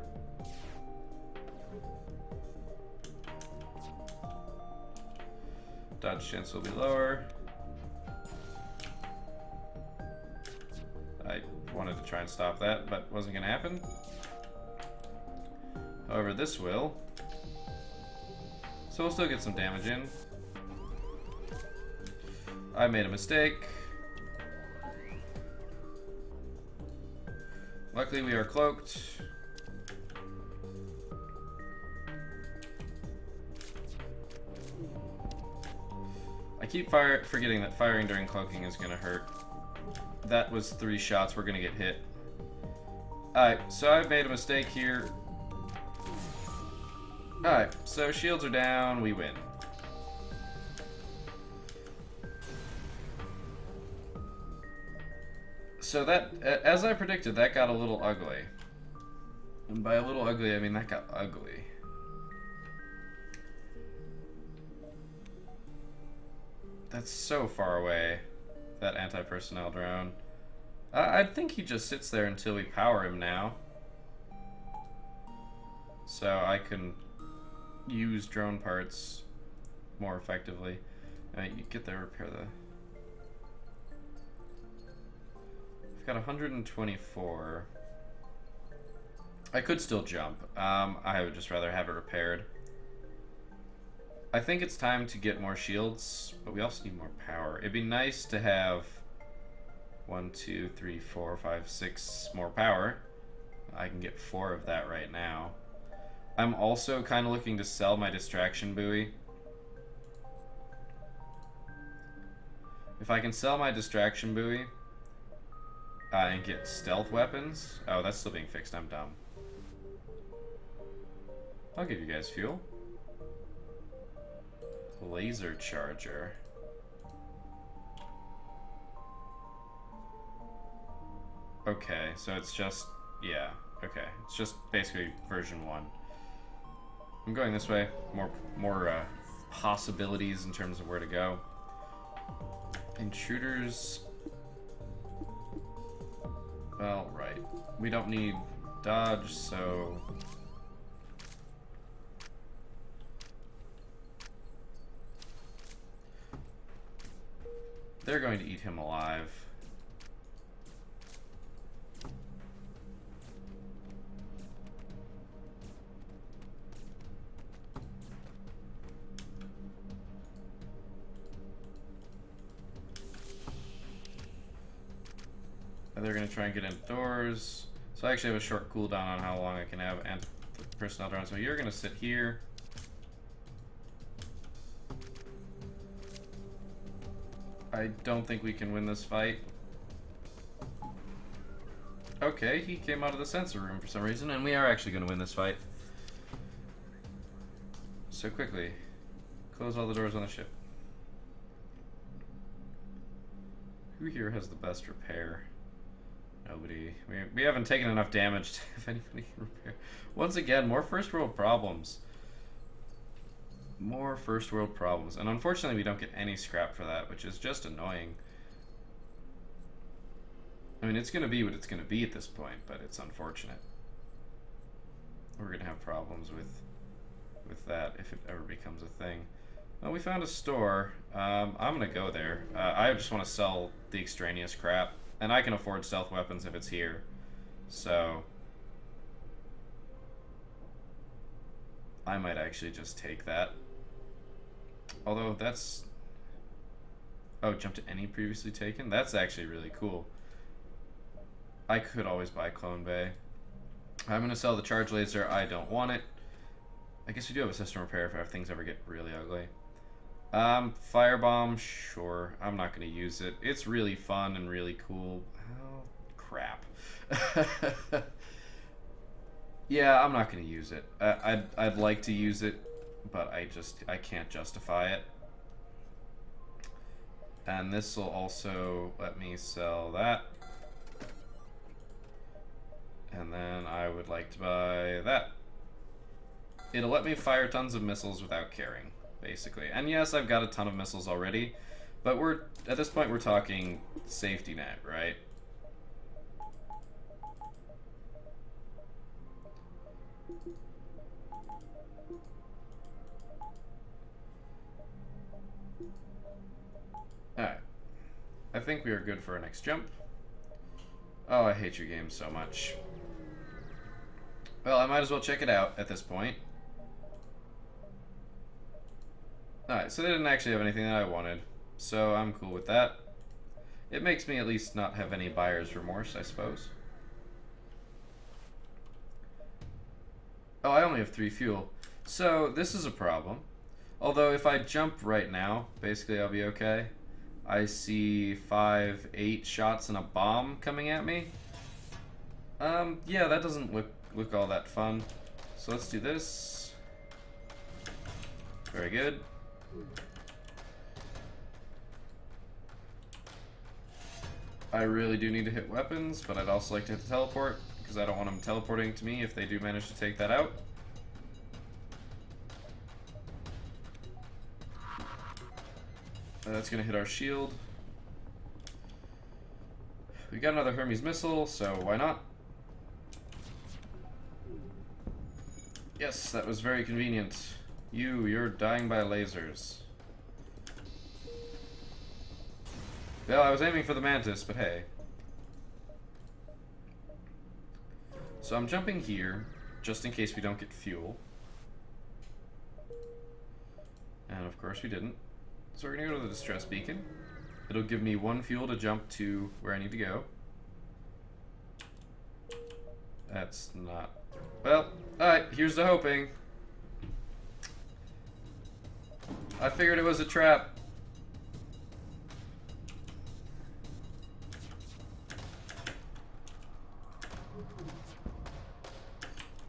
Dodge chance will be lower. I wanted to try and stop that, but wasn't gonna happen. However, this will. So we'll still get some damage in. I made a mistake. Luckily we are cloaked. I keep forgetting that firing during cloaking is gonna hurt. That was 3 shots, we're gonna get hit. Alright, so I've made a mistake here. Alright, so shields are down, we win. So that, as I predicted, that got a little ugly. And by a little ugly, I mean that got ugly. That's so far away, that anti-personnel drone. I think he just sits there until we power him now. So I can use drone parts more effectively. You get there, repair the... I've got 124. I could still jump. I would just rather have it repaired. I think it's time to get more shields, but we also need more power. It'd be nice to have 1, 2, 3, 4, 5, 6 more power. I can get 4 of that right now. I'm also kind of looking to sell my distraction buoy. If I can sell my distraction buoy and get stealth weapons... Oh, that's still being fixed. I'm dumb. I'll give you guys fuel. Laser charger. Okay, so it's just... Yeah, okay. It's just basically version 1. I'm going this way. More possibilities in terms of where to go. Intruders. Well, right. We don't need dodge, so... They're going to eat him alive. And they're going to try and get indoors. So I actually have a short cooldown on how long I can have personnel drones. So you're going to sit here. I don't think we can win this fight. Okay, he came out of the sensor room for some reason, and we are actually going to win this fight. So quickly, close all the doors on the ship. Who here has the best repair? Nobody. We haven't taken enough damage to have anybody can repair. Once again, more first world problems. More first world problems. And unfortunately we don't get any scrap for that, which is just annoying. I mean, it's going to be what it's going to be at this point, but it's unfortunate. We're going to have problems with that if it ever becomes a thing. Well, we found a store. I'm going to go there. I just want to sell the extraneous crap, and I can afford stealth weapons if it's here. So... I might actually just take that. Although that's... Oh, jump to any previously taken? That's actually really cool. I could always buy Clone Bay. I'm going to sell the charge laser. I don't want it. I guess we do have a system repair if things ever get really ugly. Firebomb, sure. I'm not going to use it. It's really fun and really cool. Oh, crap. Yeah, I'm not going to use it. I'd like to use it, but I can't justify it. And this will also let me sell that. And then I would like to buy that. It'll let me fire tons of missiles without caring, basically. And yes, I've got a ton of missiles already, but at this point we're talking safety net, right? Alright. I think we are good for our next jump. Oh, I hate your game so much. Well, I might as well check it out at this point. Alright, so they didn't actually have anything that I wanted, so I'm cool with that. It makes me at least not have any buyer's remorse, I suppose. Oh, I only have 3 fuel. So, this is a problem. Although, if I jump right now, basically I'll be okay. I see 5, 8 shots and a bomb coming at me. Yeah, that doesn't look all that fun. So let's do this. Very good. I really do need to hit weapons, but I'd also like to hit the teleport, because I don't want them teleporting to me if they do manage to take that out. That's going to hit our shield. We got another Hermes missile, so why not? Yes, that was very convenient. You're dying by lasers. Well, I was aiming for the mantis, but hey. So I'm jumping here, just in case we don't get fuel. And of course we didn't. So we're gonna go to the distress beacon. It'll give me 1 fuel to jump to where I need to go. That's not... Well, alright, here's the hoping. I figured it was a trap.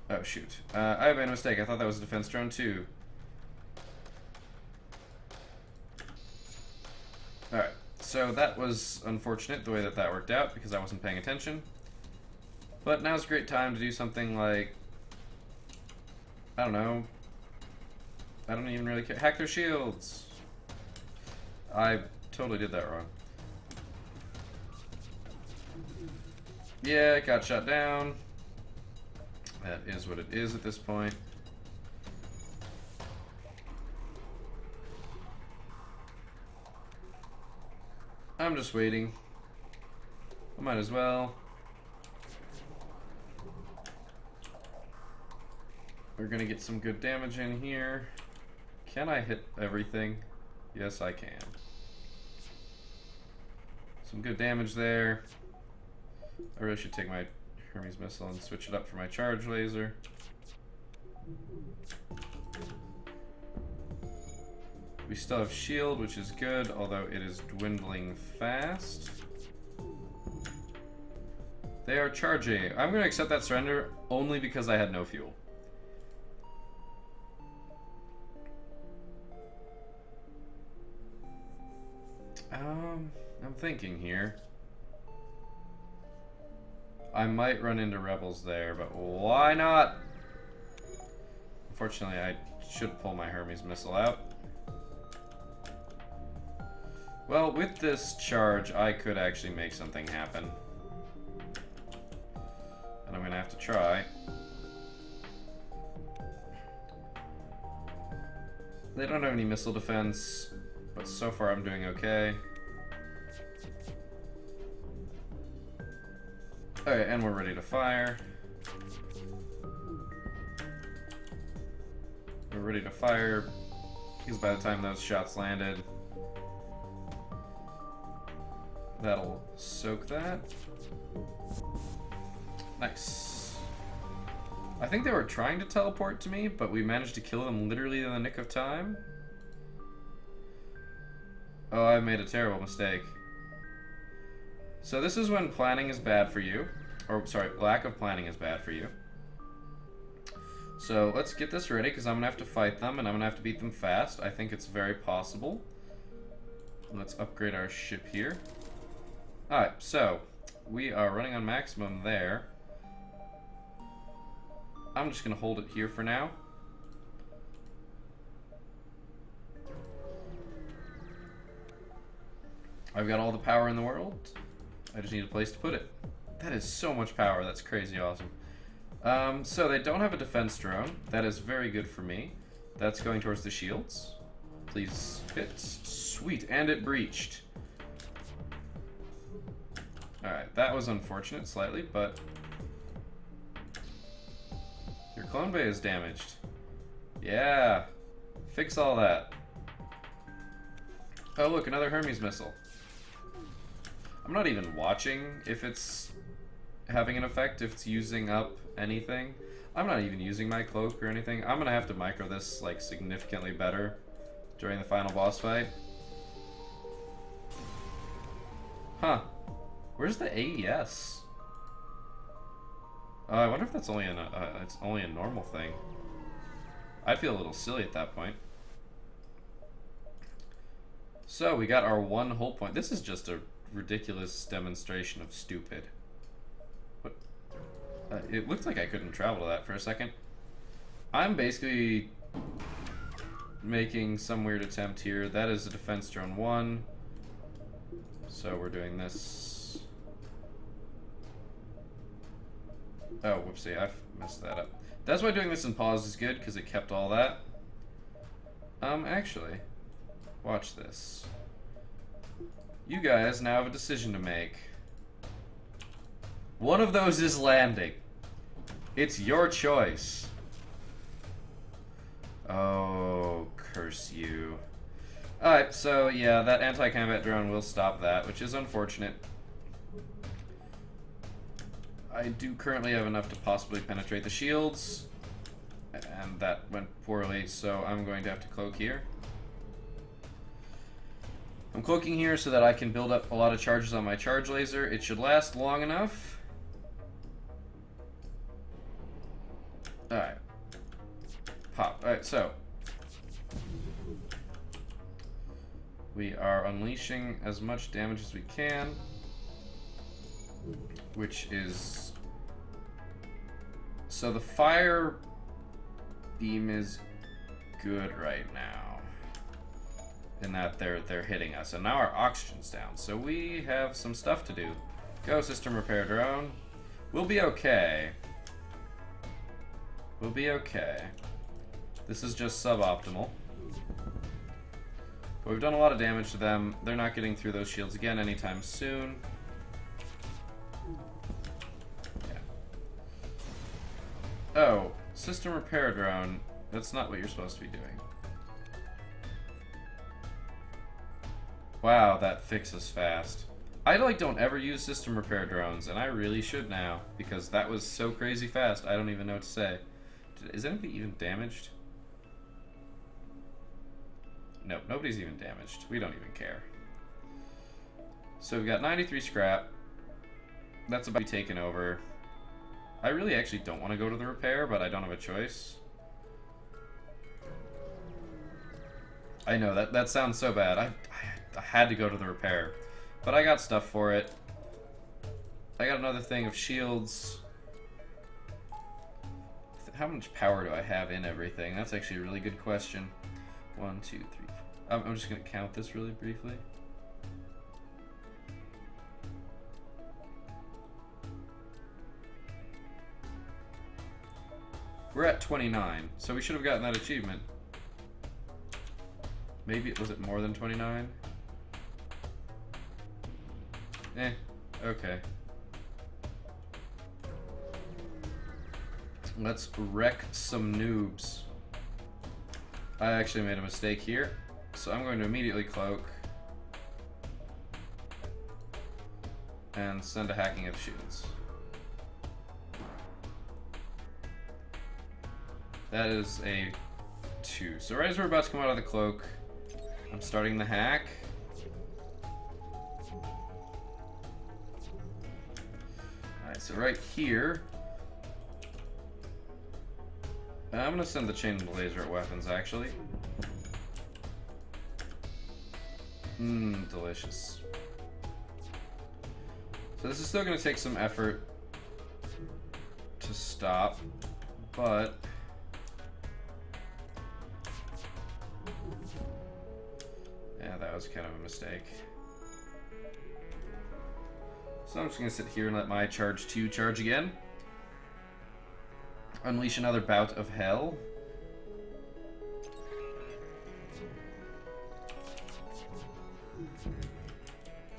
Oh, shoot. I made a mistake. I thought that was a defense drone, too. Alright, so that was unfortunate the way that that worked out, because I wasn't paying attention. But now's a great time to do something like... I don't know. I don't even really care. Hack their shields! I totally did that wrong. Yeah, it got shot down. That is what it is at this point. I'm just waiting. I might as well. We're gonna get some good damage in here. Can I hit everything? Yes, I can. Some good damage there. I really should take my Hermes missile and switch it up for my charge laser. We still have shield, which is good, although it is dwindling fast. They are charging. I'm going to accept that surrender only because I had no fuel. I'm thinking here. I might run into rebels there, but why not? Unfortunately, I should pull my Hermes missile out. Well, with this charge, I could actually make something happen. And I'm gonna have to try. They don't have any missile defense, but so far I'm doing okay. Alright, and we're ready to fire. We're ready to fire, because by the time those shots landed, that'll soak that. Nice. I think they were trying to teleport to me, but we managed to kill them literally in the nick of time. Oh, I made a terrible mistake. So this is when planning is bad for you. Or, sorry, lack of planning is bad for you. So let's get this ready, because I'm going to have to fight them, and I'm going to have to beat them fast. I think it's very possible. Let's upgrade our ship here. Alright, so we are running on maximum there. I'm just going to hold it here for now. I've got all the power in the world. I just need a place to put it. That is so much power. That's crazy awesome. So they don't have a defense drone. That is very good for me. That's going towards the shields. Please hit. Sweet. And it breached. Alright, that was unfortunate slightly, but your clone bay is damaged. Yeah. Fix all that. Oh look, another Hermes missile. I'm not even watching if it's having an effect, if it's using up anything. I'm not even using my cloak or anything. I'm gonna have to micro this like significantly better during the final boss fight. Huh. Where's the AES? I wonder if that's only it's only a normal thing. I'd feel a little silly at that point. So we got our one hull point. This is just a ridiculous demonstration of stupid. What? It looked like I couldn't travel to that for a second. I'm basically making some weird attempt here. That is a defense drone 1. So we're doing this. Oh, whoopsie, I've messed that up. That's why doing this in pause is good, because it kept all that. Actually, watch this. You guys now have a decision to make. One of those is landing. It's your choice. Oh, curse you. Alright, so yeah, that anti-combat drone will stop that, which is unfortunate. I do currently have enough to possibly penetrate the shields, and that went poorly, so I'm going to have to cloak here. I'm cloaking here so that I can build up a lot of charges on my charge laser. It should last long enough. Alright. Pop. Alright, so we are unleashing as much damage as we can, which is... So the fire beam is good right now, in that they're hitting us, and now our oxygen's down, so we have some stuff to do. Go, system repair drone. We'll be okay. We'll be okay. This is just suboptimal. But we've done a lot of damage to them. They're not getting through those shields again anytime soon. Yeah. Oh, system repair drone. That's not what you're supposed to be doing. Wow, that fixes fast. I don't ever use system repair drones, and I really should now, because that was so crazy fast, I don't even know what to say. Is anybody even damaged? Nope, nobody's even damaged. We don't even care. So we've got 93 scrap. That's about to be taken over. I really actually don't want to go to the repair, but I don't have a choice. I know, that sounds so bad. I had to go to the repair. But I got stuff for it. I got another thing of shields. How much power do I have in everything? That's actually a really good question. 1, 2, 3, 4. I'm just going to count this really briefly. We're at 29, so we should have gotten that achievement. Maybe, was it more than 29? Okay. Let's wreck some noobs. I actually made a mistake here, so I'm going to immediately cloak and send a hacking of shields. That is a 2. So right as we're about to come out of the cloak, I'm starting the hack. Alright, so right here, I'm going to send the chain and the laser at weapons, actually. Delicious. So this is still going to take some effort to stop, but yeah, that was kind of a mistake. So I'm just going to sit here and let my charge 2 charge again. Unleash another bout of hell.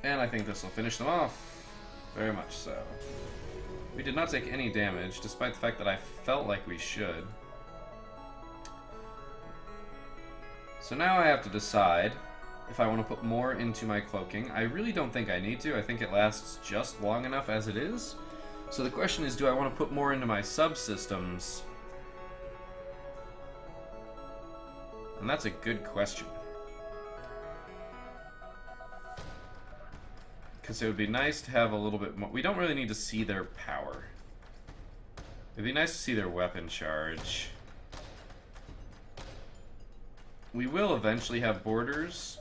And I think this will finish them off. Very much so. We did not take any damage, despite the fact that I felt like we should. So now I have to decide if I want to put more into my cloaking. I really don't think I need to. I think it lasts just long enough as it is. So the question is, do I want to put more into my subsystems? And that's a good question. Because it would be nice to have a little bit more. We don't really need to see their power. It'd be nice to see their weapon charge. We will eventually have borders,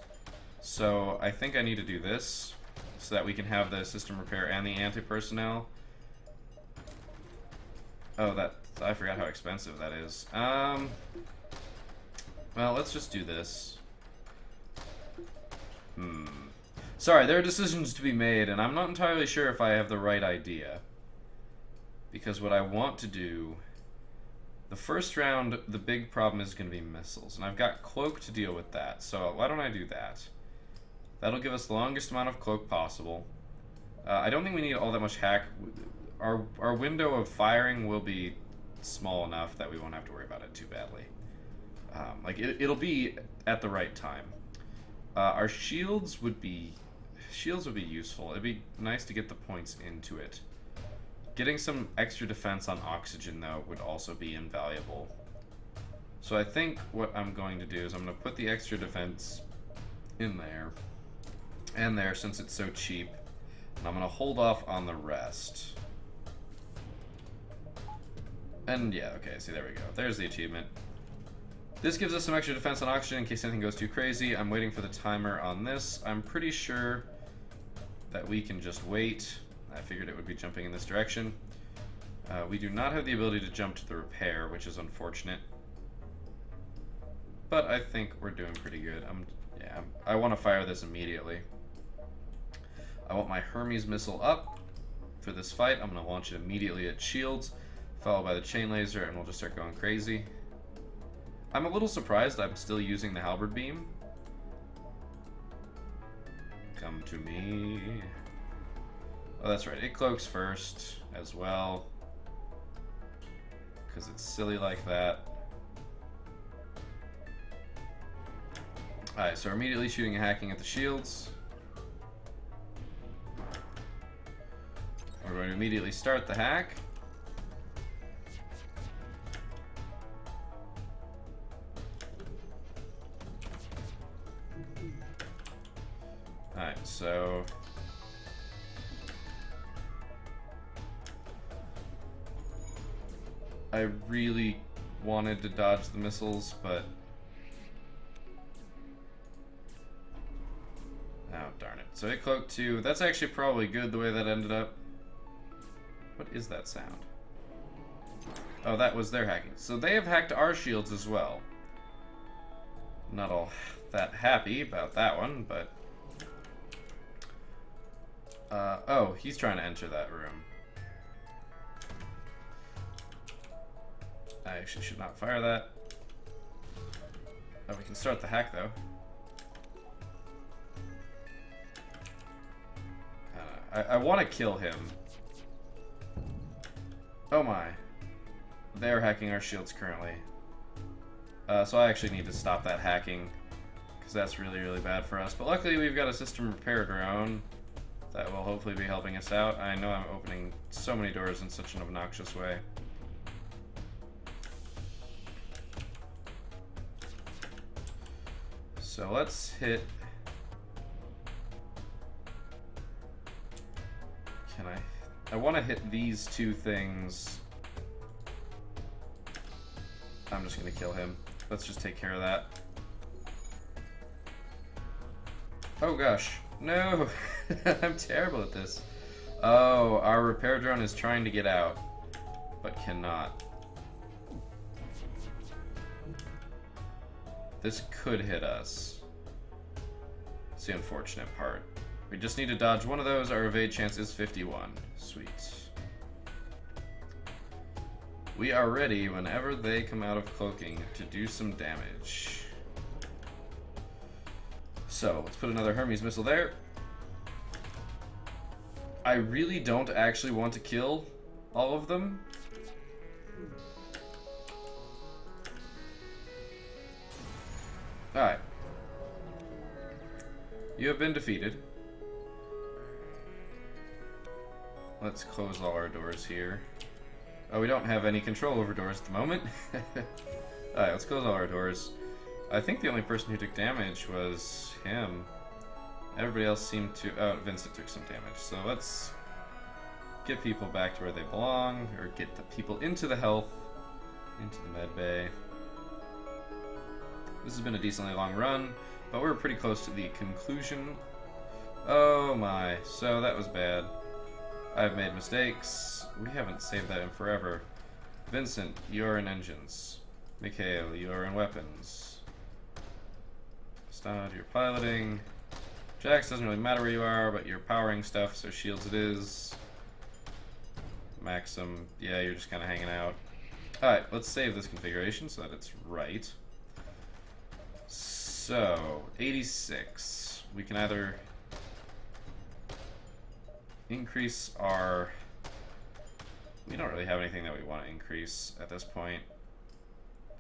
so I think I need to do this so that we can have the system repair and the anti-personnel. Oh, I forgot how expensive that is. Well, let's just do this. Sorry, there are decisions to be made, and I'm not entirely sure if I have the right idea. Because what I want to do... The first round, the big problem is going to be missiles, and I've got cloak to deal with that, so why don't I do that? That'll give us the longest amount of cloak possible. I don't think we need all that much hack. Our window of firing will be small enough that we won't have to worry about it too badly. It'll be at the right time. Our shields would be useful. It'd be nice to get the points into it. Getting some extra defense on oxygen, though, would also be invaluable. So I think what I'm going to do is I'm going to put the extra defense in there and there, since it's so cheap, and I'm going to hold off on the rest. And yeah, okay, see, there we go. There's the achievement. This gives us some extra defense on oxygen in case anything goes too crazy. I'm waiting for the timer on this. I'm pretty sure that we can just wait. I figured it would be jumping in this direction. We do not have the ability to jump to the repair, which is unfortunate. But I think we're doing pretty good. I want to fire this immediately. I want my Hermes missile up for this fight. I'm going to launch it immediately at shields, followed by the chain laser, and we'll just start going crazy. I'm a little surprised I'm still using the halberd beam. Come to me. Oh, that's right. It cloaks first as well, because it's silly like that. Alright, so we're immediately shooting and hacking at the shields. We're going to immediately start the hack. Alright, so I really wanted to dodge the missiles, but oh, darn it. So it cloaked too. That's actually probably good the way that ended up. What is that sound? Oh, that was their hacking. So they have hacked our shields as well. Not all that happy about that one, but oh, he's trying to enter that room. I actually should not fire that. Oh, we can start the hack though. I want to kill him. Oh my. They're hacking our shields currently. So I actually need to stop that hacking, because that's really, really bad for us. But luckily we've got a system repair drone that will hopefully be helping us out. I know I'm opening so many doors in such an obnoxious way. So let's hit... Can I want to hit these two things. I'm just going to kill him. Let's just take care of that. Oh gosh. No! I'm terrible at this. Oh, our repair drone is trying to get out, but cannot. This could hit us. It's the unfortunate part. We just need to dodge one of those. Our evade chance is 51. Sweet. We are ready whenever they come out of cloaking to do some damage. So, let's put another Hermes missile there. I really don't actually want to kill all of them. Alright. You have been defeated. Let's close all our doors here. Oh, we don't have any control over doors at the moment. Alright, let's close all our doors. I think the only person who took damage was him. Everybody else seemed to... Oh, Vincent took some damage. So let's get people back to where they belong, or get the people into the health, into the med bay. This has been a decently long run, but we're pretty close to the conclusion. Oh my, so that was bad. I've made mistakes. We haven't saved that in forever. Vincent, you're in engines. Mikhail, you're in weapons. Stod, you're piloting. Jax, doesn't really matter where you are, but you're powering stuff, so shields it is. Maxim, yeah, you're just kind of hanging out. Alright, let's save this configuration so that it's right. So, 86. We can either increase our... We don't really have anything that we want to increase at this point.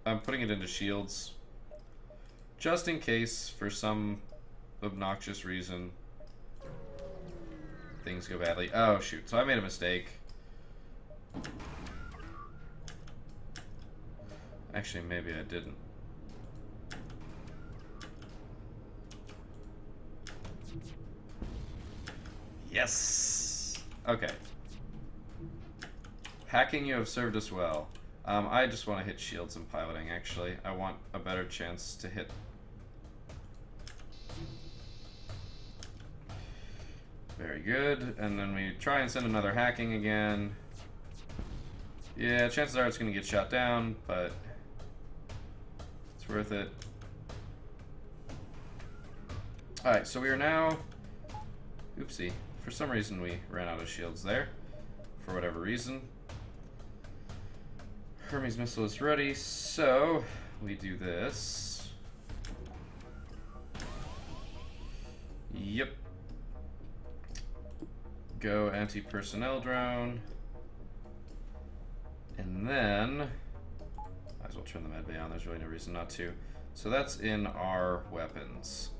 I'm putting it into shields. Just in case, for some obnoxious reason, things go badly. Oh, shoot. So I made a mistake. Actually, maybe I didn't. Yes! Okay. Hacking, you have served us well. I just want to hit shields and piloting, actually. I want a better chance to hit. Very good. And then we try and send another hacking again. Yeah, chances are it's going to get shot down, but it's worth it. Alright, so we are now... Oopsie. For some reason we ran out of shields there. For whatever reason. Hermes missile is ready, so we do this. Yep. Go anti-personnel drone. And then, might as well turn the med bay on, there's really no reason not to. So that's in our weapons.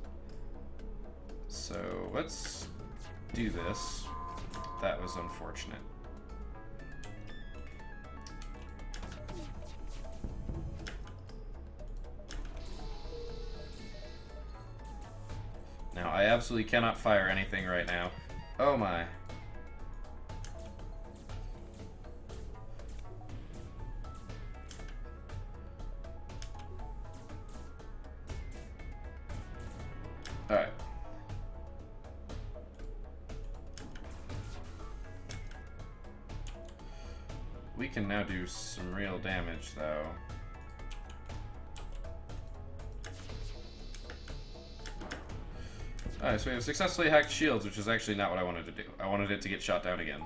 So let's do this. That was unfortunate. Now, I absolutely cannot fire anything right now. Oh my. Alright. We can now do some real damage, though. Alright, so we have successfully hacked shields, which is actually not what I wanted to do. I wanted it to get shot down again.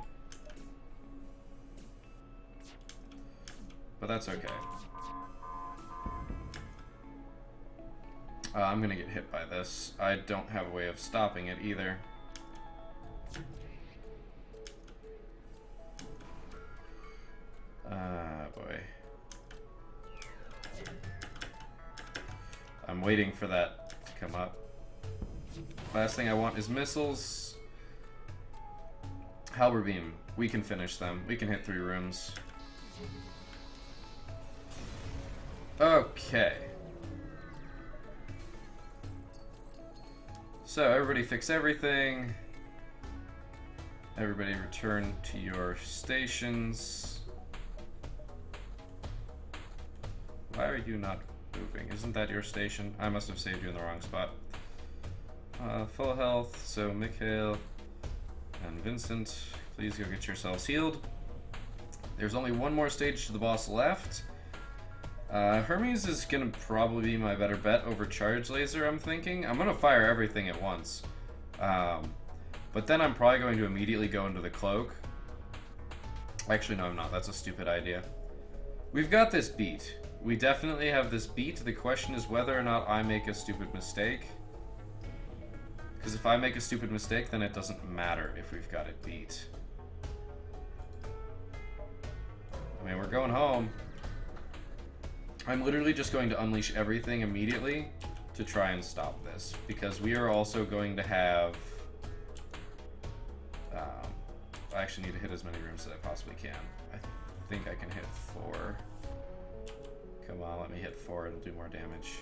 But that's okay. I'm gonna get hit by this. I don't have a way of stopping it either. Ah, boy. I'm waiting for that to come up. Last thing I want is missiles. Halberd beam. We can finish them. We can hit 3 rooms. Okay. So everybody fix everything. Everybody return to your stations. Why are you not moving? Isn't that your station? I must have saved you in the wrong spot. Full health, so Mikhail and Vincent, please go get yourselves healed. There's only one more stage to the boss left. Hermes is gonna probably be my better bet over Charge Laser, I'm thinking. I'm gonna fire everything at once. But then I'm probably going to immediately go into the cloak. Actually, no, I'm not. That's a stupid idea. We've got this beat. We definitely have this beat. The question is whether or not I make a stupid mistake. Because if I make a stupid mistake, then it doesn't matter if we've got it beat. I mean, we're going home. I'm literally just going to unleash everything immediately to try and stop this. Because we are also going to have... I actually need to hit as many rooms as I possibly can. I think I can hit 4. Come on, let me hit 4 and do more damage.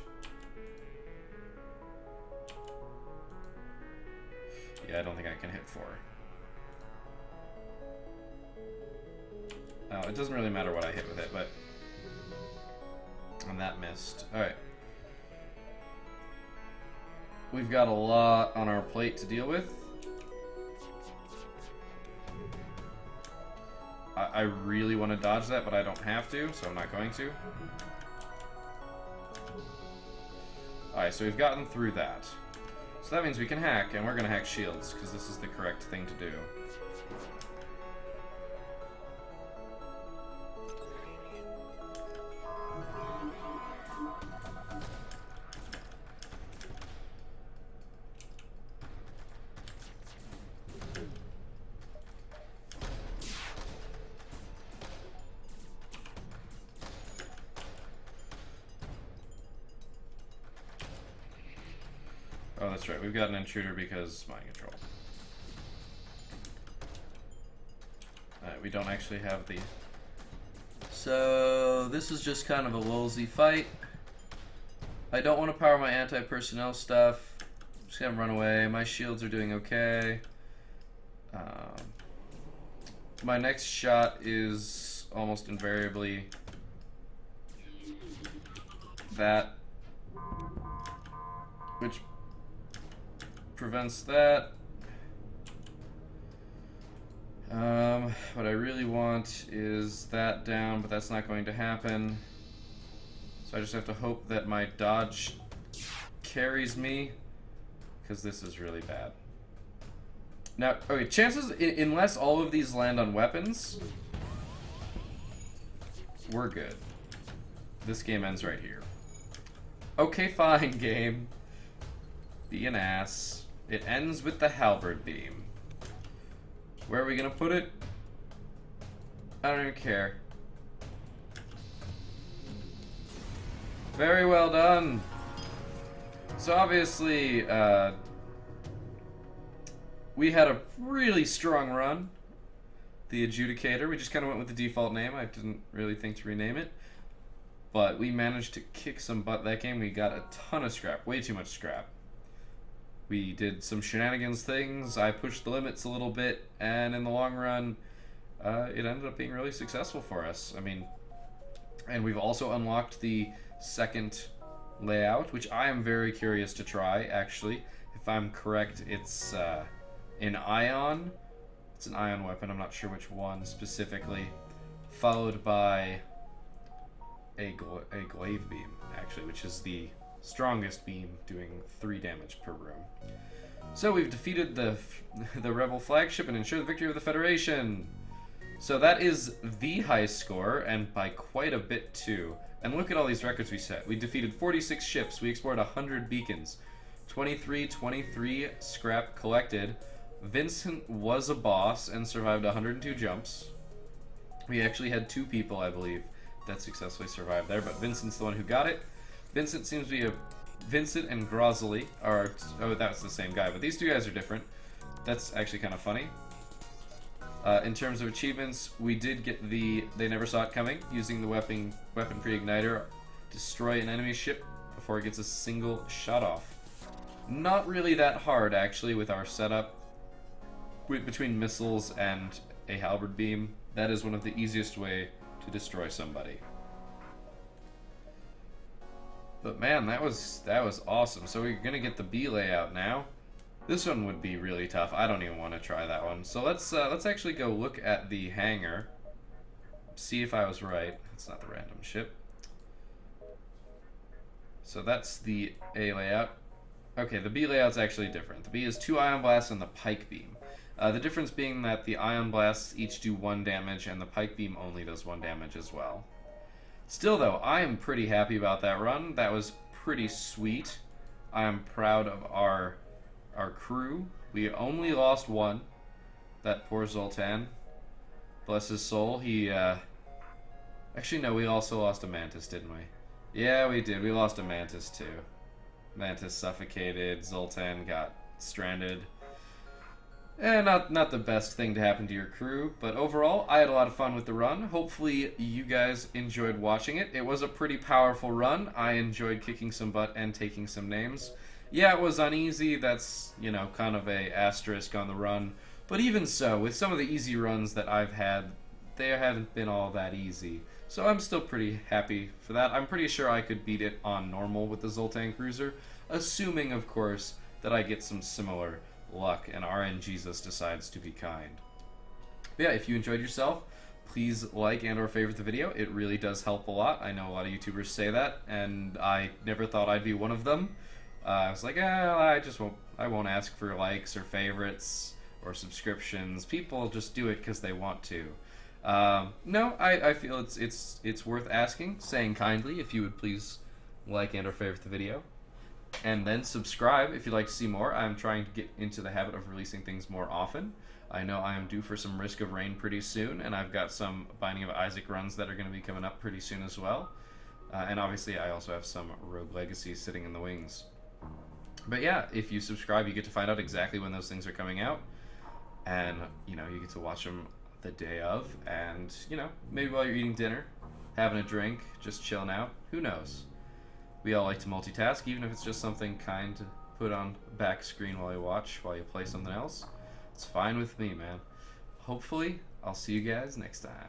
Yeah, I don't think I can hit 4. Oh, it doesn't really matter what I hit with it, but... And that missed. Alright. We've got a lot on our plate to deal with. I really want to dodge that, but I don't have to, so I'm not going to. Alright, so we've gotten through that. So that means we can hack, and we're going to hack shields, because this is the correct thing to do. Oh, that's right. We've got an intruder because mind control. Alright, we don't actually have the... So, this is just kind of a lolsy fight. I don't want to power my anti-personnel stuff. I'm just gonna run away. My shields are doing okay. My next shot is almost invariably that, which prevents that. What I really want is that down, but that's not going to happen. So I just have to hope that my dodge carries me, because this is really bad. Now, okay, chances, unless all of these land on weapons, we're good. This game ends right here. Okay, fine, game. Be an ass. It ends with the halberd beam. Where are we gonna put it? I don't even care. Very well done. So obviously, we had a really strong run. The Adjudicator. We just kind of went with the default name. I didn't really think to rename it. But we managed to kick some butt that game. We got a ton of scrap. Way too much scrap. We did some shenanigans things. I pushed the limits a little bit. And in the long run, it ended up being really successful for us. I mean, and we've also unlocked the second layout, which I am very curious to try, actually. If I'm correct, it's an ion. It's an ion weapon. I'm not sure which one specifically. Followed by a glaive beam, actually, which is the strongest beam, doing 3 damage per room. So we've defeated the rebel flagship and ensured the victory of the Federation. So that is the high score, and by quite a bit too. And look at all these records we set. We defeated 46 ships. We explored 100 beacons. 23 scrap collected. Vincent was a boss and survived 102 jumps. We actually had 2 people, I believe, that successfully survived there, but Vincent's the one who got it. Vincent seems to be a Vincent and Grosley are... Oh, that was the same guy, but these two guys are different. That's actually kind of funny. In terms of achievements, we did get the They Never Saw It Coming, using the weapon pre-igniter, destroy an enemy ship before it gets a single shot off. Not really that hard, actually, with our setup. Between missiles and a halberd beam, that is one of the easiest way to destroy somebody. But man, that was awesome. So we're gonna get the B layout now. This one would be really tough. I don't even want to try that one. So let's actually go look at the hangar. See if I was right. It's not the random ship. So that's the A layout. Okay, the B layout's actually different. The B is 2 ion blasts and the pike beam. The difference being that the ion blasts each do 1 damage and the pike beam only does 1 damage as well. Still though, I am pretty happy about that run. That was pretty sweet. I am proud of our crew. We only lost 1. That poor Zoltan. Bless his soul. He, actually, no, we also lost a Mantis, didn't we? Yeah, we did. We lost a Mantis, too. Mantis suffocated. Zoltan got stranded. Not the best thing to happen to your crew, but overall, I had a lot of fun with the run. Hopefully, you guys enjoyed watching it. It was a pretty powerful run. I enjoyed kicking some butt and taking some names. Yeah, it was uneasy. That's, you know, kind of a asterisk on the run. But even so, with some of the easy runs that I've had, they haven't been all that easy. So I'm still pretty happy for that. I'm pretty sure I could beat it on normal with the Zoltan Cruiser, assuming, of course, that I get some similar luck and RNGesus decides to be kind. But yeah, if you enjoyed yourself, please like and or favorite the video. It really does help a lot. I know a lot of YouTubers say that, and I never thought I'd be one of them. I was like, I won't ask for likes or favorites or subscriptions. People just do it because they want to. No, I feel it's worth asking, saying kindly if you would please like and or favorite the video. And then subscribe if you'd like to see more. I'm trying to get into the habit of releasing things more often. I know I am due for some Risk of Rain pretty soon, and I've got some Binding of Isaac runs that are going to be coming up pretty soon as well. And obviously I also have some Rogue Legacy sitting in the wings. But yeah, if you subscribe, you get to find out exactly when those things are coming out. And, you know, you get to watch them the day of. And, you know, maybe while you're eating dinner, having a drink, just chilling out. Who knows? We all like to multitask, even if it's just something kind to put on back screen while you watch, while you play something else. It's fine with me, man. Hopefully, I'll see you guys next time.